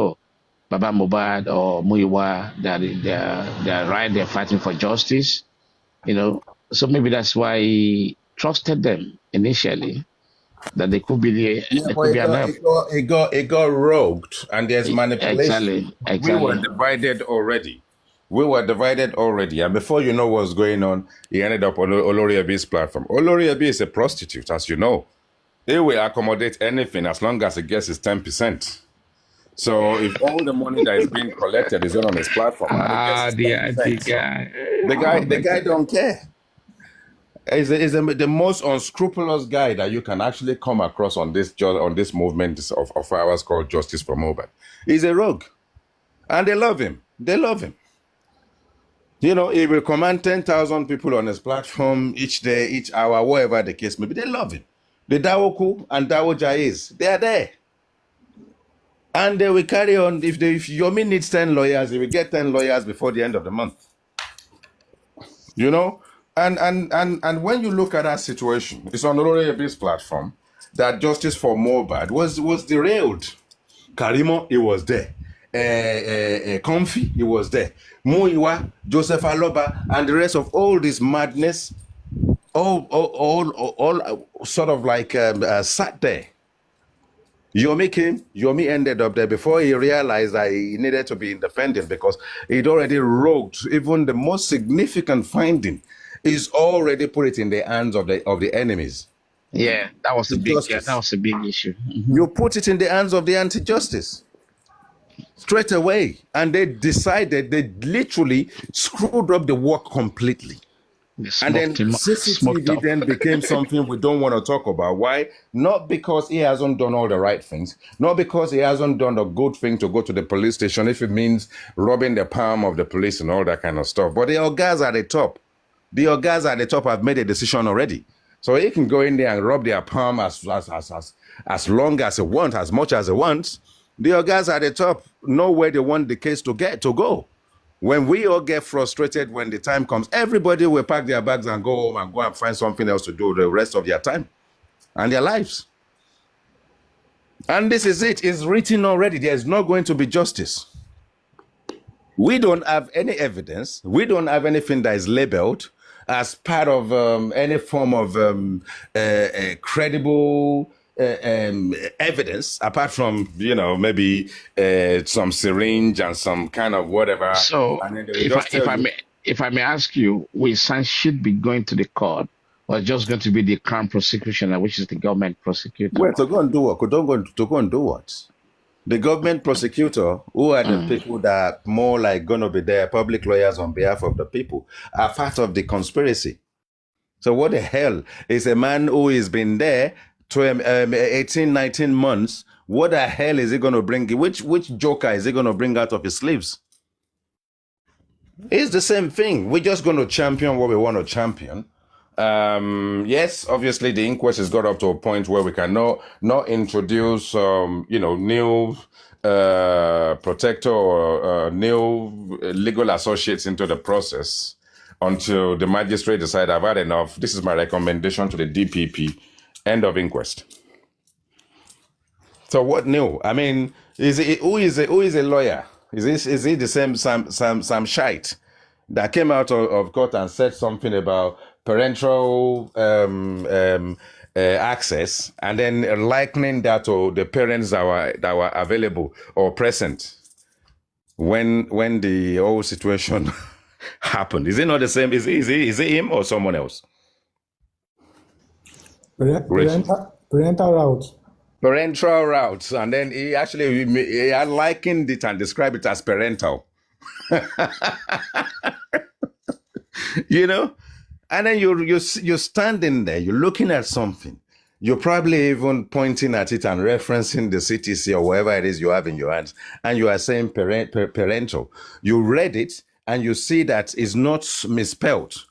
Baba Mohbad or Muyiwa, they're right, they're fighting for justice. So maybe that's why he trusted them initially, that they could be it got rogued, and there's manipulation. Exactly. We were divided already. And before you know what's going on, he ended up on Olori Abi's platform. Olori Abi is a prostitute, as you know. He will accommodate anything as long as it gets his 10%. So if all the money that is being collected is on his platform, the guy don't care. He's the most unscrupulous guy that you can actually come across on this movement of ours called Justice for Mohbad. He's a rogue, and they love him. He will command 10,000 people on his platform each day, each hour, whatever the case may be. They love him. The Dawoku and Dawo Jais, they are there. And they will carry on. If Yomi needs 10 lawyers, he will get 10 lawyers before the end of the month. And when you look at that situation, it's on Olori Abi's platform that Justice for Mohbad was derailed. Karimo, he was there. Comfy, he was there. Muyiwa, Joseph Aloba, and the rest of all this madness, all sort of like sat there. Yomi came. Yomi ended up there before he realized that he needed to be independent because he'd already rogued. Even the most significant finding is already put it in the hands of the enemies. Yeah, that was a big issue. Mm-hmm. You put it in the hands of the anti-justice straight away, and they literally screwed up the work completely. And then CCTV then became something we don't want to talk about. Why? Not because he hasn't done all the right things, not because he hasn't done a good thing to go to the police station if it means robbing the palm of the police and all that kind of stuff. But the orgas at the top, have made a decision already. So he can go in there and rub their palm as long as he wants, as much as he wants. The orgas at the top know where they want the case to go. When we all get frustrated when the time comes, everybody will pack their bags and go home and go and find something else to do the rest of their time and their lives. And this is it. It's written already. There's not going to be justice. We don't have any evidence. We don't have anything that is labeled as part of any form of credible evidence, apart from maybe some syringe and some kind of whatever. So if I may ask you, which side should be going to the court, or just going to be the Crown prosecution, which is the government prosecutor? Well, to go and do what? To go and do what? The government prosecutor, who are the people that are more like going to be there, public lawyers on behalf of the people, are part of the conspiracy. So what the hell is a man who has been there 18, 19 months? What the hell is he going to bring? Which joker is he going to bring out of his sleeves? It's the same thing. We're just going to champion what we want to champion. Yes, obviously the inquest has got up to a point where we can not introduce, new protector or new legal associates into the process until the magistrate decide I've had enough. This is my recommendation to the DPP. End of inquest. So what new? I mean, who is a lawyer? Is it the same some shite that came out of court and said something about parental access, and then likening that to the parents that were available or present when the whole situation happened? Is it not the same? Is it him or someone else? Parental route. Parental routes, and then he had likened it and described it as parental. And then you're standing there, you're looking at something, you're probably even pointing at it and referencing the CTC or whatever it is you have in your hands, and you are saying parental. You read it and you see that it's not misspelled,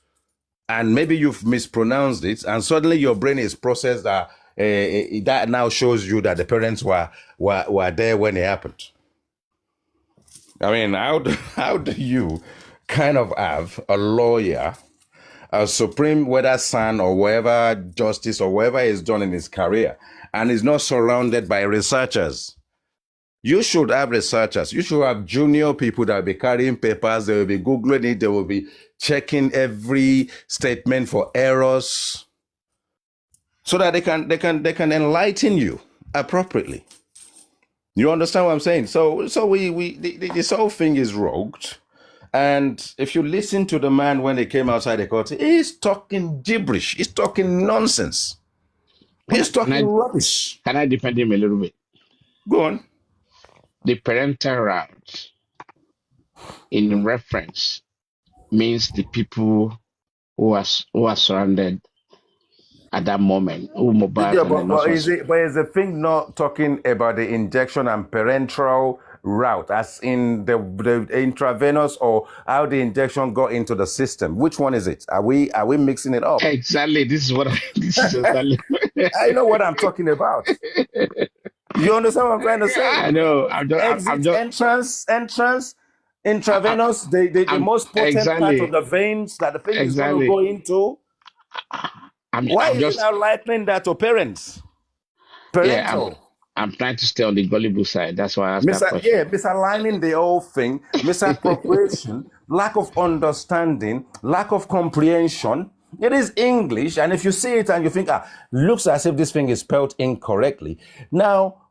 and maybe you've mispronounced it, and suddenly your brain is processed that that now shows you that the parents were there when it happened. I mean, how do you kind of have a lawyer, a supreme, whether son or whatever justice or whatever he's done in his career, and is not surrounded by researchers? You should have researchers. You should have junior people that will be carrying papers. They will be Googling it. They will be checking every statement for errors, so that they can enlighten you appropriately. You understand what I'm saying? So this whole thing is rogued. And if you listen to the man when he came outside the court, he's talking gibberish. He's talking nonsense. He's talking rubbish. Can I defend him a little bit? Go on. The parental route in reference means the people who are surrounded at that moment. Yeah, but is the thing not talking about the injection and parenteral route, as in the intravenous, or how the injection got into the system? Which one is it? Are we mixing it up? Exactly. This is exactly. I know what I'm talking about. You understand what I'm trying to say? I know. I'm just entrance, intravenous, the most potent part of the veins that the thing is going to go into. Why is it now likening that to parents? Parental. Yeah, I'm trying to stay on the gullible side. That's why I asked that question. Yeah, misaligning the whole thing, misappropriation, lack of understanding, lack of comprehension. It is English, and if you see it and you think, looks as if this thing is spelled incorrectly. Now,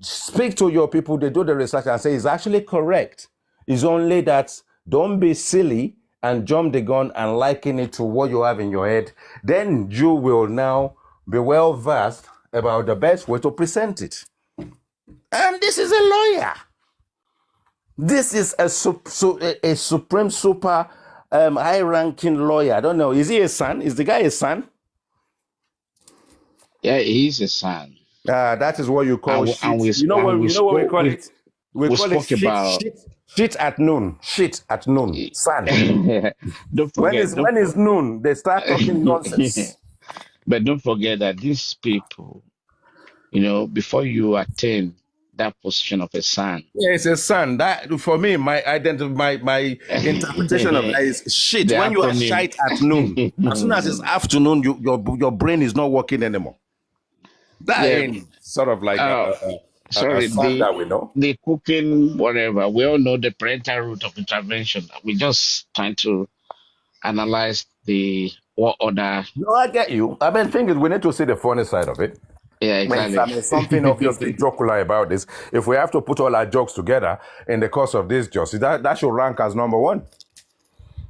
speak to your people, they do the research and say it's actually correct. It's only that don't be silly and jump the gun and liken it to what you have in your head. Then you will now be well versed about the best way to present it. And this is a lawyer. This is a supreme super high-ranking lawyer. I don't know. Is he a son? Is the guy a son? Yeah, he's a son. That is what you call shit. You know what we call it? We call it shit at noon. Shit at noon. Son. When it's noon, they start talking nonsense. But don't forget that these people, before you attain that position of a son. Yeah, it's a son. That, for me, my interpretation of that is shit. When you are shite at noon, as soon as it's afternoon, your brain is not working anymore. That ain't sort of like a son that we know. The cooking, whatever. We all know the parental route of intervention. We're just trying to analyze what other. No, I get you. I mean, thing is, we need to see the funny side of it. Yeah, exactly. I mean, something obviously jocular about this. If we have to put all our jokes together in the course of this justice, that should rank as number one.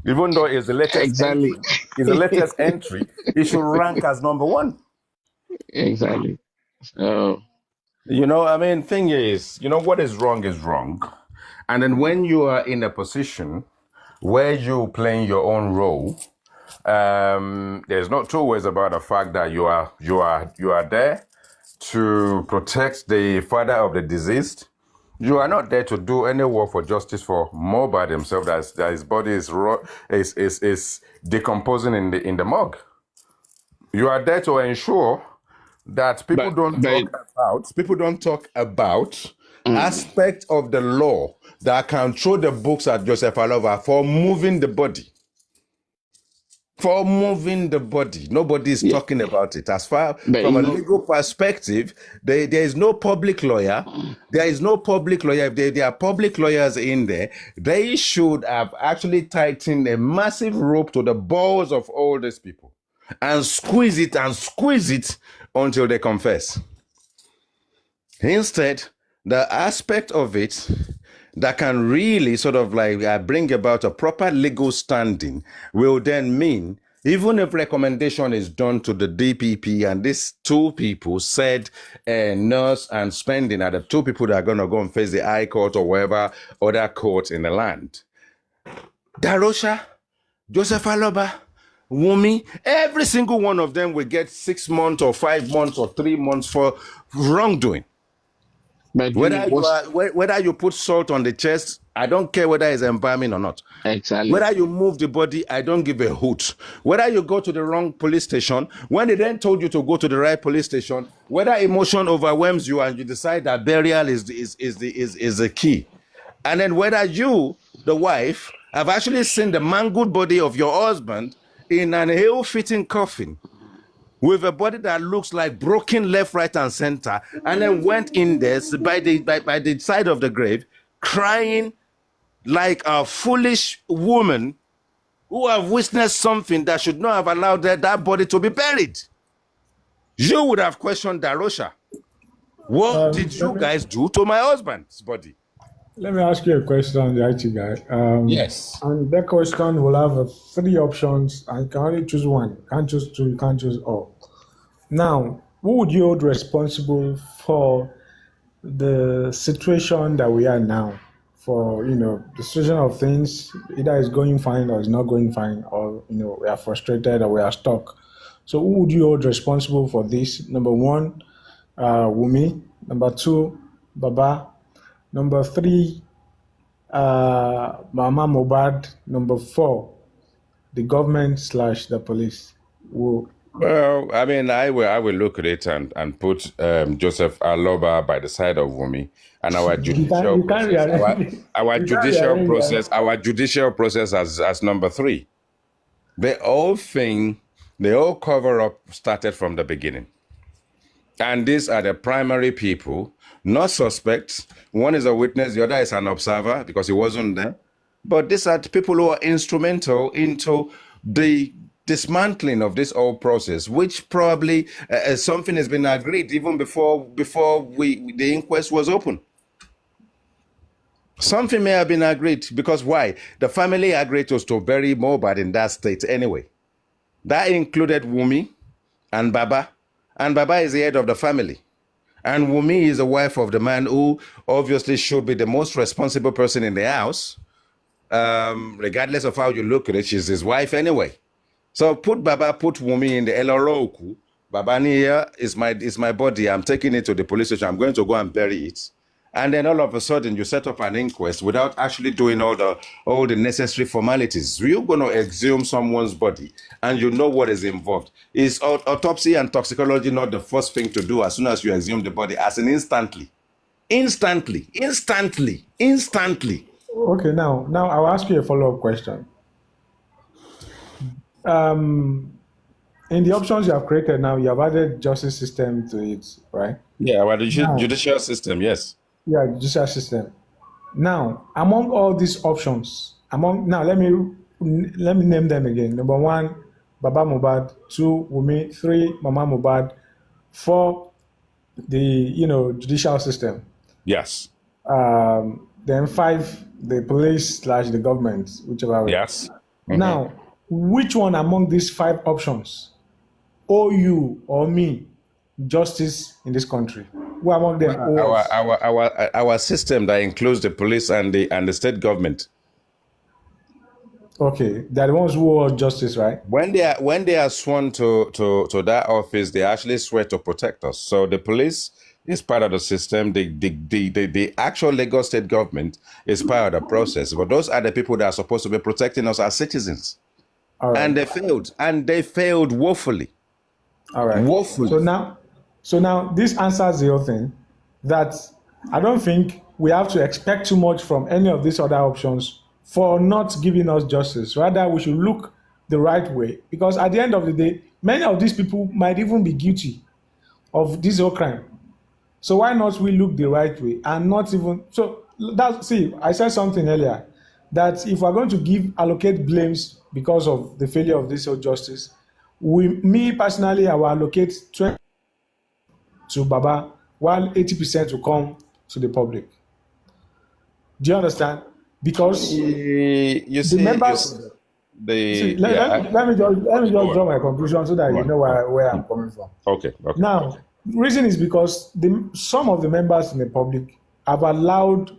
Even though it's the latest entry, it should rank as number one. Exactly. So, I mean, thing is, what is wrong. And then when you are in a position where you're playing your own role, there's not two ways about the fact that you are there to protect the father of the deceased. You are not there to do any work for justice for Mohbad himself, that his body is decomposing in the morgue. You are there to ensure that people don't talk about aspect of the law that can throw the books at Joseph Alova for moving the body. Nobody is talking about it. As far from a legal perspective, there is no public lawyer. There is no public lawyer. If there are public lawyers in there, they should have actually tightened a massive rope to the balls of all these people and squeeze it until they confess. Instead, the aspect of it that can really sort of like bring about a proper legal standing will then mean, even if recommendation is done to the DPP and these two people said Nurse and Spending are the two people that are going to go and face the High Court or whatever other court in the land. Darosha, Joseph Aloba, Wumi, every single one of them will get 6 months or 5 months or 3 months for wrongdoing. Whether you put salt on the chest, I don't care whether it's embalming or not. Exactly. Whether you move the body, I don't give a hoot. Whether you go to the wrong police station, when they then told you to go to the right police station, whether emotion overwhelms you and you decide that burial is the key, and then whether you, the wife, have actually seen the mangled body of your husband in an ill-fitting coffin, with a body that looks like broken left, right, and center, and then went in there by the side of the grave, crying like a foolish woman who have witnessed something that should not have allowed that body to be buried. You would have questioned Darosha. What did you guys do to my husband's body? Let me ask you a question, the IT guy. Yes. And that question will have 3 options, and you can only choose one. You can't choose 2, you can't choose all. Now, who would you hold responsible for the situation that we are now? For, the situation of things, either it's going fine or it's not going fine, or, we are frustrated or we are stuck. So who would you hold responsible for this? Number 1, Wumi. Number 2, Baba. Number 3, Mama Mohbad. Number 4, the government / the police. Well, I mean, I will look at it and put Joseph Aloba by the side of Wumi, and our judicial process as number 3. The whole cover-up started from the beginning. And these are the primary people, not suspects. One is a witness, the other is an observer because he wasn't there. But these are the people who are instrumental into the dismantling of this whole process, which probably something has been agreed even before the inquest was open. Something may have been agreed because why? The family agreed to bury Mohbad in that state anyway. That included Wumi and Baba. And Baba is the head of the family. And Wumi is the wife of the man who obviously should be the most responsible person in the house. Regardless of how you look at it, she's his wife anyway. So put Wumi in the Eloroku. Baba here is my body. I'm taking it to the police station. I'm going to go and bury it. And then all of a sudden you set up an inquest without actually doing all the necessary formalities. You're going to exhume someone's body and you know what is involved. Is autopsy and toxicology not the first thing to do as soon as you exhume the body? As in instantly. Okay, now I'll ask you a follow-up question. In the options you have created now, you have added justice system to it, right? Yeah, our judicial system, yes. Yeah, judicial system. Now, among all these options, let me name them again. Number 1, Baba Mohbad. 2, Wumi. 3, Mama Mohbad. 4, the judicial system. Yes. Then 5, the police / the government, whichever way. Yes. Mm-hmm. Now, which one among these 5 options owe you or me justice in this country? Who among them? Our system that includes the police and the state government. Okay, they're the ones who owe justice, right? When they are sworn to that office, they actually swear to protect us. So the police is part of the system. The actual Lagos state government is part of the process. But those are the people that are supposed to be protecting us as citizens. All right. And they failed woefully. All right. Woefully. So now this answers the other thing that I don't think we have to expect too much from any of these other options for not giving us justice. Rather, we should look the right way, because at the end of the day, many of these people might even be guilty of this whole crime. So why not we look the right way and not even so I said something earlier that if we're going to allocate blames because of the failure of this whole justice, me personally, I will allocate 20 to Baba, while 80% will come to the public. Do you understand? Because the members. Let me just draw my conclusion so that you know where I'm coming from. Okay. Now, the reason is because some of the members in the public have allowed,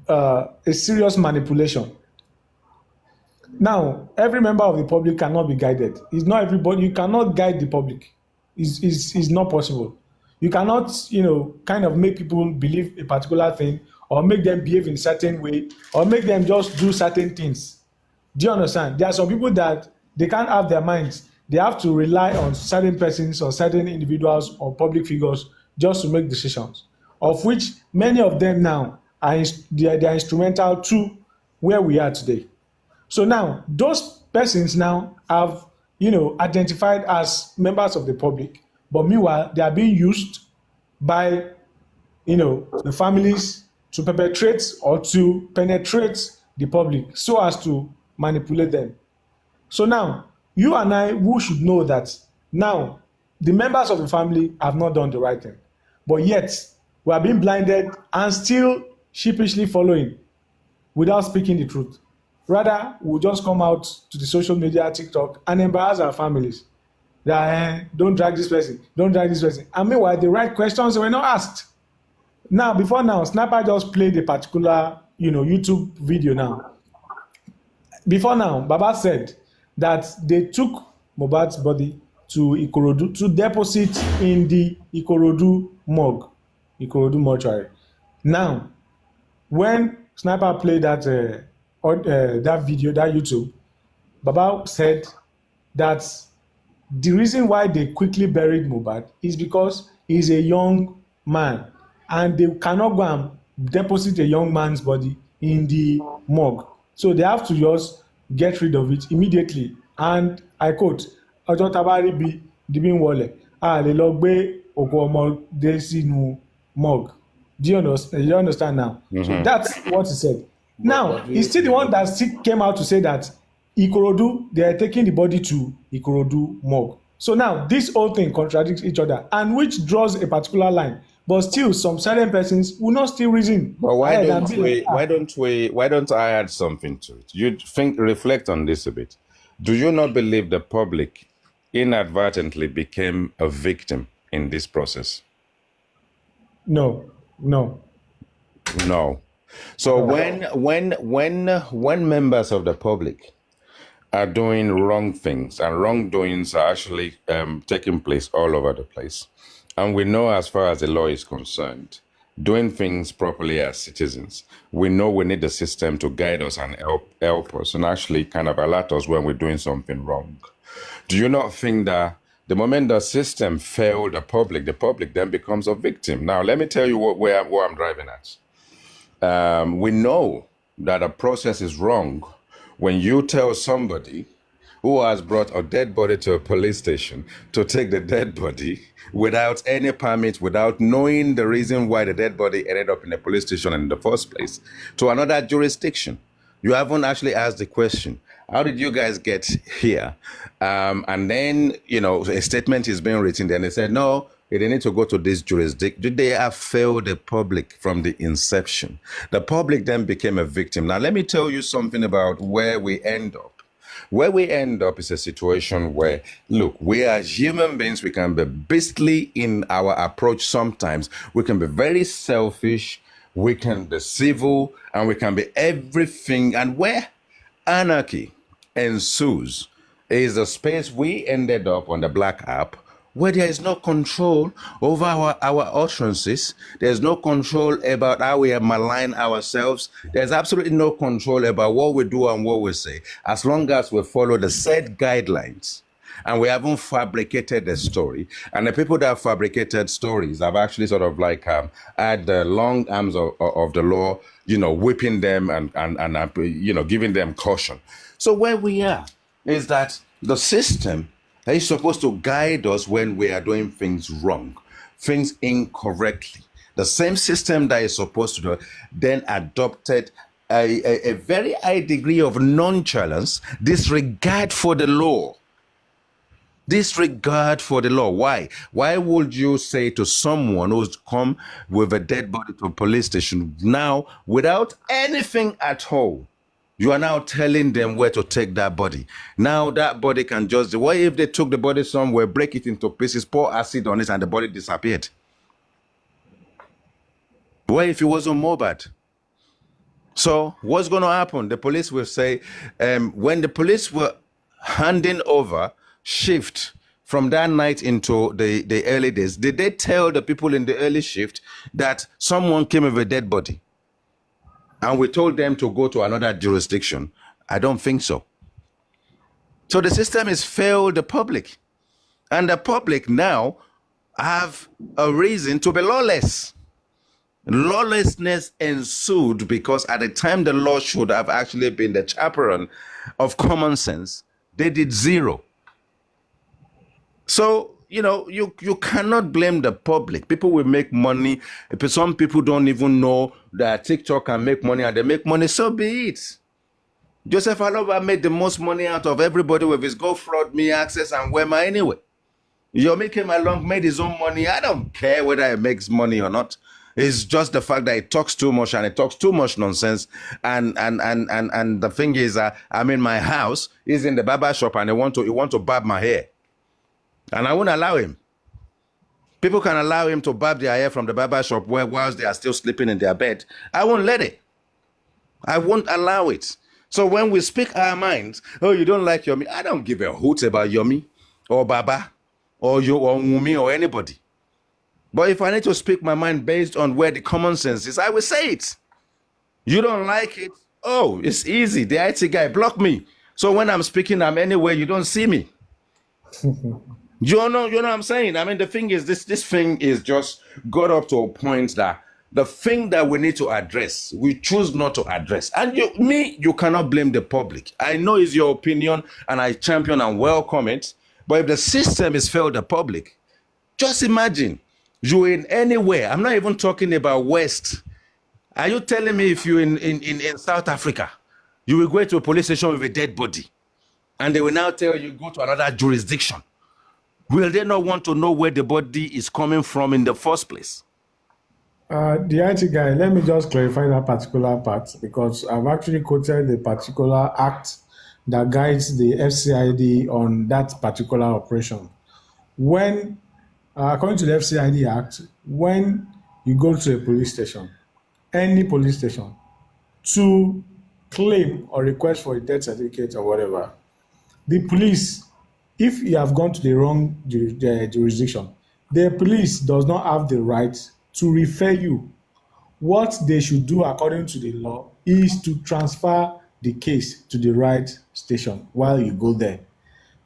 a serious manipulation. Now, every member of the public cannot be guided. It's not everybody. You cannot guide the public. It's not possible. You cannot, kind of make people believe a particular thing or make them behave in a certain way or make them just do certain things. Do you understand? There are some people that they can't have their minds. They have to rely on certain persons or certain individuals or public figures just to make decisions, of which many of them now they are instrumental to where we are today. So now those persons now have identified as members of the public, but meanwhile they are being used by the families to perpetrate or to penetrate the public so as to manipulate them. So now you and I, who should know that now the members of the family have not done the right thing, but yet we are being blinded and still sheepishly following without speaking the truth. Rather, we'll just come out to the social media, TikTok, and embarrass our families. That don't drag this person, don't drag this person. And meanwhile, the right questions were not asked. Now, before now, Sniper just played a particular, YouTube video now. Before now, Baba said that they took Mohbad's body to Ikorodu to deposit in the Ikorodu mortuary. Now, when Sniper played that video, that YouTube, Baba said that the reason why they quickly buried Mohbad is because he's a young man and they cannot go and deposit a young man's body in the morgue. So they have to just get rid of it immediately. And I quote, "Ọjọ́ tabari bi dibi wọlé, a lè lọ gbé òkú ọmọdé sínú morgue." Do you understand now? Mm-hmm. So that's what he said. Now, he's still the one that still came out to say that Ikorodu, they are taking the body to Ikorodu morgue. So now, this whole thing contradicts each other, and which draws a particular line. But still, some certain persons will not still reason. But why don't I add something to it? You reflect on this a bit. Do you not believe the public inadvertently became a victim in this process? No. So when members of the public are doing wrong things, and wrongdoings are actually taking place all over the place, and we know, as far as the law is concerned, doing things properly as citizens, we know we need the system to guide us and help us and actually kind of alert us when we're doing something wrong. Do you not think that the moment the system failed the public then becomes a victim? Now, let me tell you where I'm driving at. We know that a process is wrong when you tell somebody who has brought a dead body to a police station to take the dead body without any permit, without knowing the reason why the dead body ended up in a police station in the first place, to another jurisdiction. You haven't actually asked the question, how did you guys get here? And then, a statement is being written, then they said, no, they need to go to this jurisdiction. They have failed the public from the inception. The public then became a victim. Now, let me tell you something about where we end up. Where we end up is a situation where, look, we as human beings, we can be beastly in our approach sometimes. We can be very selfish, we can be civil, and we can be everything. And where anarchy ensues is the space we ended up on the Black app, where there is no control over our utterances. There's no control about how we malign ourselves. There's absolutely no control about what we do and what we say, as long as we follow the set guidelines. and we haven't fabricated the story. And the people that fabricated stories have actually sort of like had the long arms of the law, whipping them and giving them caution. So where we are is that the system is supposed to guide us when we are doing things wrong, things incorrectly. The same system that is supposed to do then adopted a very high degree of nonchalance, disregard for the law. Disregard for the law. Why? Why would you say to someone who's come with a dead body to a police station now without anything at all? You are now telling them where to take that body. Now that body can just, what if they took the body somewhere, break it into pieces, pour acid on it, and the body disappeared? What if it was on Mohbad? So what's going to happen? The police will say, when the police were handing over shift from that night into the early days, did they tell the people in the early shift that someone came with a dead body and we told them to go to another jurisdiction? I don't think so. So the system has failed the public, and the public now have a reason to be lawless. Lawlessness ensued because at the time the law should have actually been the chaperone of common sense, they did zero. So, you cannot blame the public. People will make money. Some people don't even know that TikTok can make money, and they make money, so be it. Joseph Aloba made the most money out of everybody with his Go Fraud Me, Access, and Wema anyway. Yomi came along, made his own money. I don't care whether he makes money or not. It's just the fact that he talks too much, and he talks too much nonsense. And the thing is, I'm in my house, he's in the barber shop, and he want to barb my hair. And I won't allow him. People can allow him to barb their hair from the barber shop whilst they are still sleeping in their bed. I won't let it. I won't allow it. So when we speak our minds, oh, you don't like Yomi, I don't give a hoot about Yomi or Baba or you or Wumi or anybody. But if I need to speak my mind based on where the common sense is, I will say it. You don't like it? Oh, it's easy. The IT guy block me. So when I'm speaking, I'm anywhere, you don't see me. You know what I'm saying? I mean, the thing is, this thing is just got up to a point that the thing that we need to address, we choose not to address. And you cannot blame the public. I know it's your opinion, and I champion and welcome it. But if the system is failed the public, just imagine you in anywhere. I'm not even talking about West. Are you telling me if you're in South Africa, you will go to a police station with a dead body, and they will now tell you go to another jurisdiction? Will they not want to know where the body is coming from in the first place? The IT guy, let me just clarify that particular part, because I've actually quoted the particular act that guides the FCID on that particular operation. When, according to the FCID Act, when you go to a police station, any police station, to claim or request for a death certificate or whatever, the police, if you have gone to the wrong jurisdiction, the police does not have the right to refer you. What they should do according to the law is to transfer the case to the right station while you go there.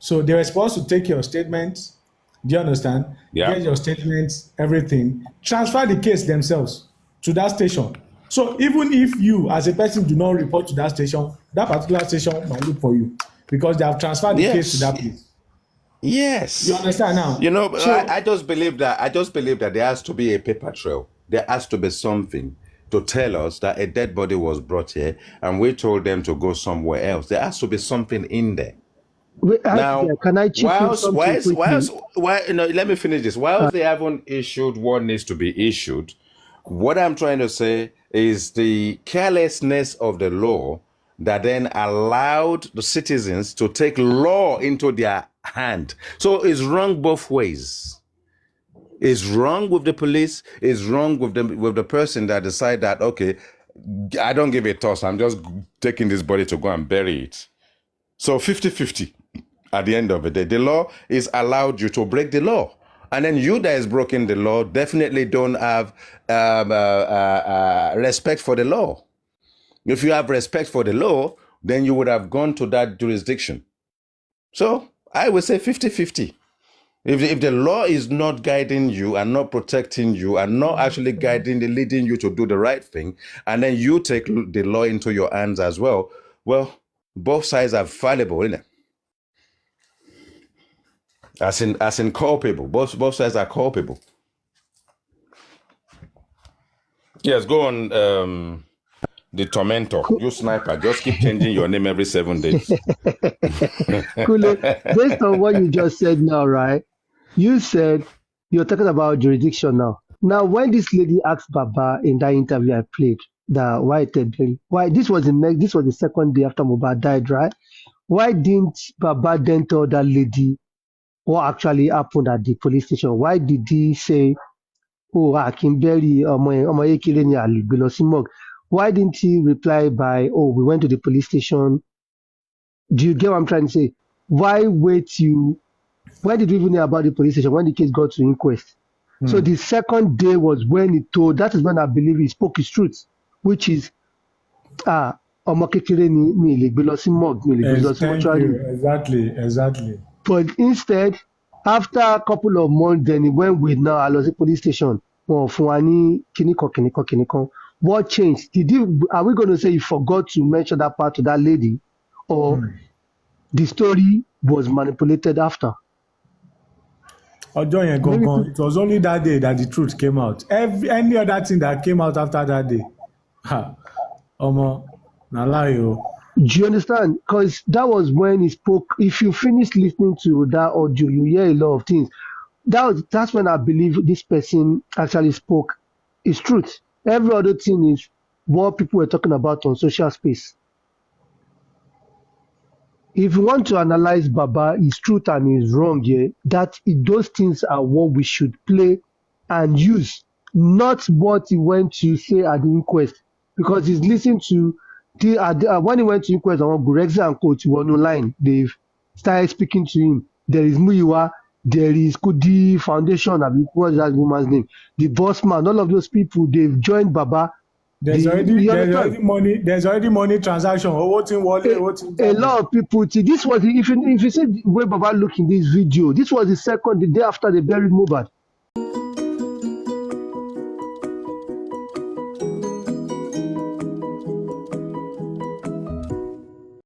So they were supposed to take your statements, do you understand? Yeah. Get your statements, everything, transfer the case themselves to that station. So even if you as a person do not report to that station, that particular station might look for you because they have transferred the case to that place. Yes. You understand now? So, I just believe that there has to be a paper trail. There has to be something to tell us that a dead body was brought here and we told them to go somewhere else. There has to be something in there. Now, can I chip in something quickly? Let me finish this. Whilst they haven't issued what needs to be issued, what I'm trying to say is the carelessness of the law that then allowed the citizens to take law into their hand. So it's wrong both ways. It's wrong with the police. It's wrong with the person that decide that, okay, I don't give a toss. I'm just taking this body to go and bury it. So 50-50 at the end of the day. The law is allowed you to break the law. And then you that is broken the law definitely don't have respect for the law. If you have respect for the law, then you would have gone to that jurisdiction. So I would say 50-50. If the law is not guiding you and not protecting you and not actually leading you to do the right thing, and then you take the law into your hands as well, both sides are fallible, isn't it? As in culpable. Both sides are culpable. Yes, go on, the tormentor. You sniper. Just keep changing your name every 7 days. Kule, based on what you just said now, right? You said you're talking about jurisdiction now. Now, when this lady asked Baba in that interview I played, why this was the second day after Mohbad died, right? Why didn't Baba then tell that lady what actually happened at the police station? Why did he say, "Oh, Akimberi, ọmọ Ekele ni àlè gbé lọ sí morgue"? Why didn't he reply by, "Oh, we went to the police station"? Do you get what I'm trying to say? Why did we even know about the police station when the case got to inquest? So the second day was when he told, that is when I believe he spoke his truth, which is, ọmọ kékeré ni mi lè gbé lọ sí morgue, mi lè gbé lọ sí mortuary. Exactly. But instead, after a couple of months, then he went with now Alosi police station. What changed? Are we going to say he forgot to mention that part to that lady? Or the story was manipulated after? It was only that day that the truth came out. Any other thing that came out after that day, do you understand? Because that was when he spoke. If you finish listening to that audio, you hear a lot of things. That's when I believe this person actually spoke his truth. Every other thing is what people were talking about on social space. If you want to analyze Baba, his truth and his wrong, those things are what we should play and use, not what he went to say at the inquest. Because he's listening to when he went to inquest on Gurexia and Coach were online, they've started speaking to him. There is Muyiwa, there is Kudi Foundation, what's that woman's name? The boss man, all of those people, they've joined Baba. There's already money transaction. A lot of people. This was, if you see the way Baba looked in this video, this was the day after they buried Mohbad.